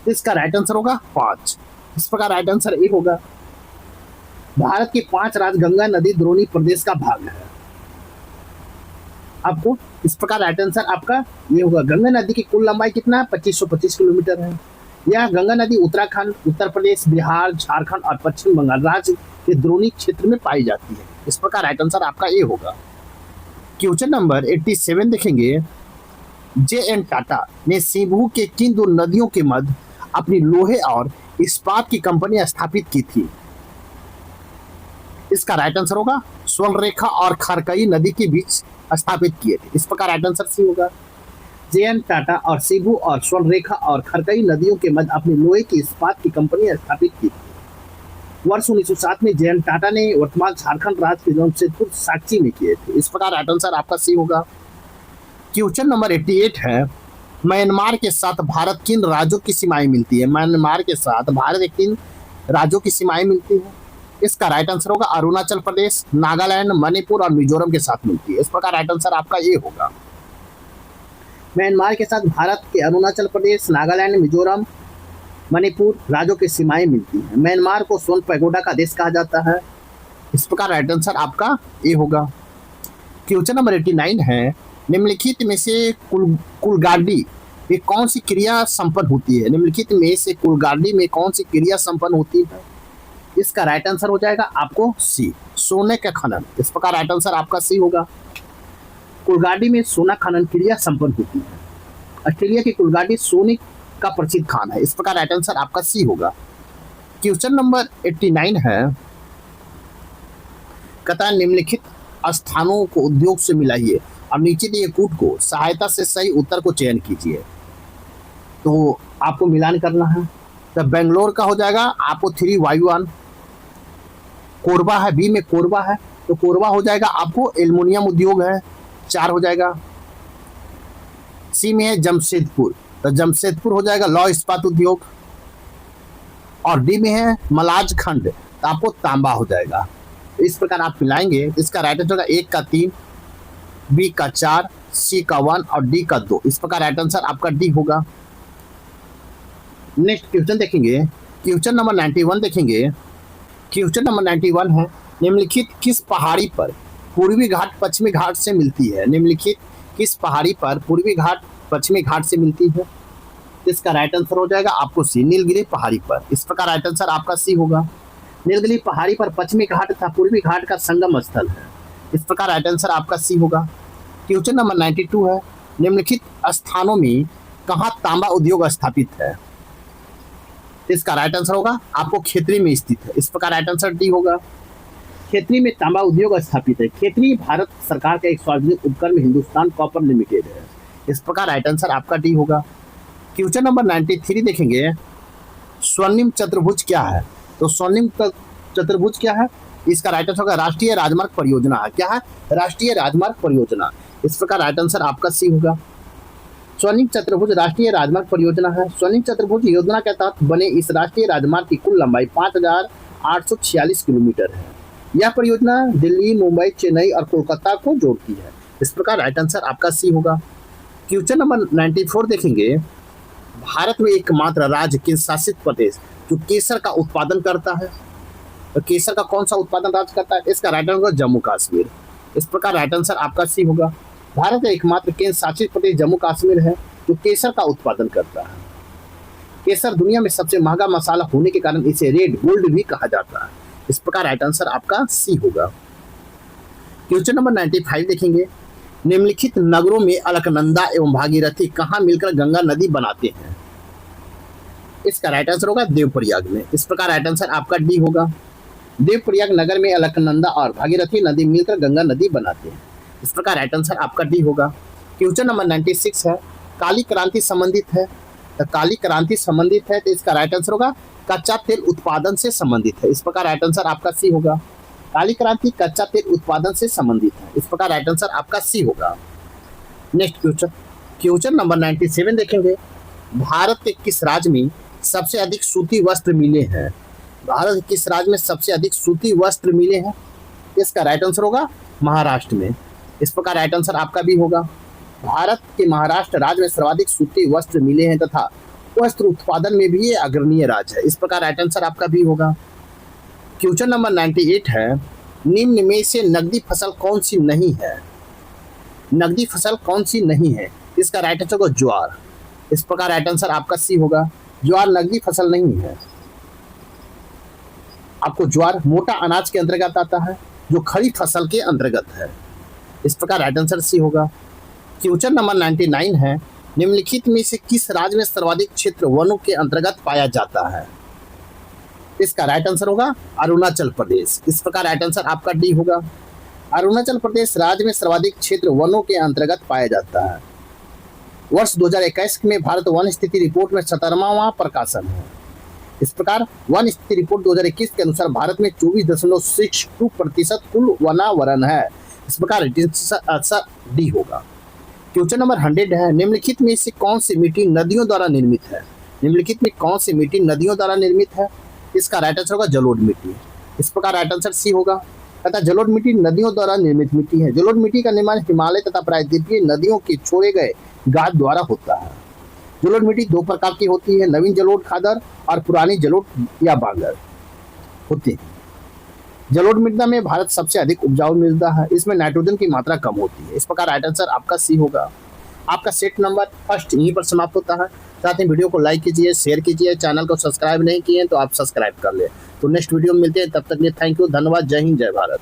इसका राइट आंसर होगा 5। इस प्रकार राइट आंसर ए होगा। भारत के 5 राज्य गंगा नदी द्रोणी प्रदेश का भाग है। आपको इस प्रकार राइट आंसर आपका ये होगा। गंगा नदी की कुल लंबाई कितना है? 2525 किलोमीटर है। यह गंगा नदी उत्तराखंड, उत्तर प्रदेश, बिहार, झारखंड और पश्चिम बंगाल राज्य के द्रोणी क्षेत्र में पाई जाती है। इस प्रकार राइट आंसर आपका ए होगा। क्वेश्चन नंबर 87 देखेंगे। जे.एन. टाटा ने सिंधु के किन दो नदियों के मध्य अपनी लोहे और इस्पात की कंपनी स्थापित की थी? इसका राइट आंसर होगा स्वर्णरेखा और खरकई नदी के बीच स्थापित किए थे। इस प्रकार राइट आंसर सी होगा। जे.एन. टाटा और सिंधु और स्वर्णरेखा और खरकई नदियों के मध्य अपनी लोहे की इस्पात की कंपनी स्थापित की थी। वर्ष 1907 में जे.एन. टाटा ने वर्तमान झारखंड राज्य के जमशेदपुर साक्षी में किए थे। इस प्रकार राइट आंसर आपका सी होगा। क्वेश्चन नंबर 88 है। म्यांमार के साथ भारत किन राज्यों की सीमाएं मिलती है? म्यांमार के साथ भारत के किन राज्यों की सीमाएं मिलती है? इसका राइट आंसर होगा अरुणाचल प्रदेश, नागालैंड, मणिपुर और मिजोरम के साथ मिलती है। इस प्रकार राइट आंसर आपका ये होगा। म्यांमार के साथ भारत के अरुणाचल प्रदेश, नागालैंड, मिजोरम, मणिपुर राज्यों की सीमाएं मिलती हैं। म्यांमार को स्वर्ण पैगोडा का देश कहा जाता है। इस प्रकार राइट आंसर आपका ए होगा। क्वेश्चन नंबर 89 है। निम्नलिखित में से कुलगार्डी में कौन सी क्रिया संपन्न होती है? निम्नलिखित में से कुलगार्डी में कौन सी क्रिया संपन्न होती है? इसका राइट आंसर हो जाएगा आपको सी, सोने का खनन। इस प्रकार राइट आंसर आपका सी होगा। कुलगार्डी में सोना खनन क्रिया संपन्न होती है। ऑस्ट्रेलिया की कुलगार्डी सोने का प्रसिद्ध खान है। इस प्रकार राइट आंसर आपका सी होगा। क्वेश्चन नंबर 89 है। कथा निम्नलिखित स्थानों को उद्योग से मिलाइए और नीचे दिए कूट को सहायता से सही उत्तर को चयन कीजिए। तो आपको मिलान करना है। तो बेंगलोर का हो जाएगा आपको 3 वायुयान। कोरबा है, बी में कोरबा है तो कोरबा हो जाएगा आपको एल्युमिनियम उद्योग है, 4 हो जाएगा। सी में है जमशेदपुर तो जमशेदपुर हो जाएगा लौह इस्पात उद्योग। और डी में है मलाज खंड तो आपको तांबा हो जाएगा। इस प्रकार आप मिलाएंगे, इसका राइट आंसर होगा 1 का 3, बी का 4, सी का 1 और डी का 2। इस प्रकार राइट आंसर आपका डी होगा। नेक्स्ट क्वेश्चन देखेंगे, क्वेश्चन नंबर 91 देखेंगे। क्वेश्चन नंबर 91 है, निम्नलिखित किस पहाड़ी पर पूर्वी घाट पश्चिमी घाट से मिलती है? निम्नलिखित किस पहाड़ी पर पूर्वी घाट पश्चिमी घाट से मिलती है? इसका राइट आंसर हो जाएगा आपको सी, नीलगिरी पहाड़ी पर। इस प्रकार राइट आंसर आपका सी होगा। नीलगिरी पहाड़ी पर पश्चिमी घाट तथा पूर्वी घाट का संगम स्थल है। इस प्रकार राइट आंसर आपका सी होगा। क्वेश्चन नंबर 92 है, निम्नलिखित स्थानों में कहाँ तांबा उद्योग स्थापित है? इसका राइट आंसर होगा आपको खेतरी में स्थित है। इस प्रकार राइट आंसर डी होगा। खेतरी में तांबा उद्योग स्थापित है। खेतरी भारत सरकार का एक सार्वजनिक उपक्रम हिंदुस्तान कॉपर लिमिटेड है। इस प्रकार राइट आंसर आपका डी होगा। क्वेश्चन नंबर 93 देखेंगे, स्वर्णिम चतुर्भुज क्या है? तो स्वर्णिम चतुर्भुज क्या है? इसका राइट आंसर होगा राष्ट्रीय राजमार्ग परियोजना है। क्या है? राष्ट्रीय राजमार्ग परियोजना। इस प्रकार राइट आंसर आपका सी होगा। स्वर्णिम चतुर्भुज राष्ट्रीय राजमार्ग परियोजना है। स्वर्णिम चतुर्भुज योजना के तहत बने इस राष्ट्रीय राजमार्ग की कुल लंबाई 5846 किलोमीटर है। यह परियोजना दिल्ली, मुंबई, चेन्नई और कोलकाता को जोड़ती है। इस प्रकार राइट आंसर आपका सी होगा। क्वेश्चन नंबर 94 देखेंगे, भारत में एकमात्र राज्य केंद्र शासित प्रदेश जो केसर का उत्पादन करता है, तो केसर का कौन सा उत्पादन राज्य करता है? इसका राइट आंसर होगा जम्मू कश्मीर। इस प्रकार राइट आंसर आपका सी होगा। भारत का एकमात्र केंद्र शासित प्रदेश जम्मू कश्मीर है जो केसर का उत्पादन करता है। केसर दुनिया में सबसे महंगा मसाला होने के कारण इसे रेड गोल्ड भी कहा जाता है। इस प्रकार राइट आंसर आपका सी होगा। क्वेश्चन नंबर 95 देखेंगे, निम्नलिखित नगरों में अलकनंदा एवं भागीरथी कहाँ मिलकर गंगा नदी बनाते हैं? इसका राइट आंसर होगा देवप्रयाग में। इस प्रकार राइट आंसर आपका डी होगा। देवप्रयाग नगर में अलकनंदा और भागीरथी नदी मिलकर गंगा नदी बनाते हैं। इस प्रकार राइट आंसर आपका डी होगा। क्वेश्चन नंबर 96 है, काली क्रांति संबंधित है। तो काली क्रांति संबंधित है तो इसका राइट आंसर होगा कच्चा तेल उत्पादन से संबंधित है। इस प्रकार राइट आंसर आपका सी होगा। काली क्रांति कच्चा तेल उत्पादन से संबंधित है। इस प्रकार राइट आंसर आपका सी होगा। नेक्स्ट क्वेश्चन, क्वेश्चन नंबर 97 देखेंगे, भारत के किस राज्य में सबसे अधिक सूती वस्त्र मिले हैं? भारत के किस राज्य में सबसे अधिक सूती वस्त्र मिले हैं? इसका राइट आंसर होगा महाराष्ट्र में। इस प्रकार राइट आंसर आपका भी होगा। भारत के महाराष्ट्र राज्य में सर्वाधिक सूती वस्त्र मिले हैं तथा वस्त्र उत्पादन में भी ये अग्रणीय राज्य है। इस प्रकार राइट आंसर आपका भी होगा। क्वेश्चन नंबर 98 है, निम्न में से नकदी फसल कौन सी नहीं है? नकदी फसल कौन सी नहीं है? इसका राइट आंसर होगा ज्वार। इस प्रकार राइट आंसर आपका सी होगा। ज्वार नकदी फसल नहीं है। आपको ज्वार मोटा अनाज के अंतर्गत आता है जो खड़ी फसल के अंतर्गत है। इस प्रकार राइट आंसर सी होगा। क्वेश्चन नंबर 99 है, निम्नलिखित में से किस राज्य में सर्वाधिक क्षेत्र वनों के अंतर्गत पाया जाता है? इसका राइट आंसर होगा अरुणाचल प्रदेश। इस प्रकार राइट आंसर आपका डी होगा। अरुणाचल प्रदेश राज्य में सर्वाधिक क्षेत्र वनों के अंतर्गत पाया जाता है। वर्ष 2021 में भारत वन स्थिति रिपोर्ट में 17वां प्रकाशन है। इस प्रकार वन स्थिति रिपोर्ट 2021 के अनुसार भारत में 24.62% कुल वनावरण है। इस प्रकार आंसर डी होगा। क्वेश्चन नंबर 100 है, निम्नलिखित में से कौन सी मिट्टी नदियों द्वारा निर्मित है? निम्नलिखित में कौन सी मिट्टी नदियों द्वारा निर्मित है? इसका राइट आंसर होगा जलोढ़ मिट्टी। इस प्रकार राइट आंसर सी होगा। तथा जलोढ़ मिट्टी नदियों द्वारा निर्मित मिट्टी है। जलोढ़ मिट्टी का निर्माण हिमालय तथा प्रायद्वीपीय नदियों के छोड़े गए गाद द्वारा होता है। जलोढ़ मिट्टी दो प्रकार की होती है, नवीन जलोढ़ खादर और पुरानी जलोढ़ या बांगर होती है। जलोढ़ मृदा में भारत सबसे अधिक उपजाऊ मृदा है। इसमें नाइट्रोजन की मात्रा कम होती है। इस प्रकार राइट आंसर आपका सी होगा। आपका सेट नंबर फर्स्ट यहीं पर समाप्त होता है। साथ ही वीडियो को लाइक कीजिए, शेयर कीजिए, चैनल को सब्सक्राइब नहीं किए तो आप सब्सक्राइब कर ले। तो नेक्स्ट वीडियो में मिलते हैं, तब तक के लिए थैंक यू, धन्यवाद, जय हिंद, जय भारत।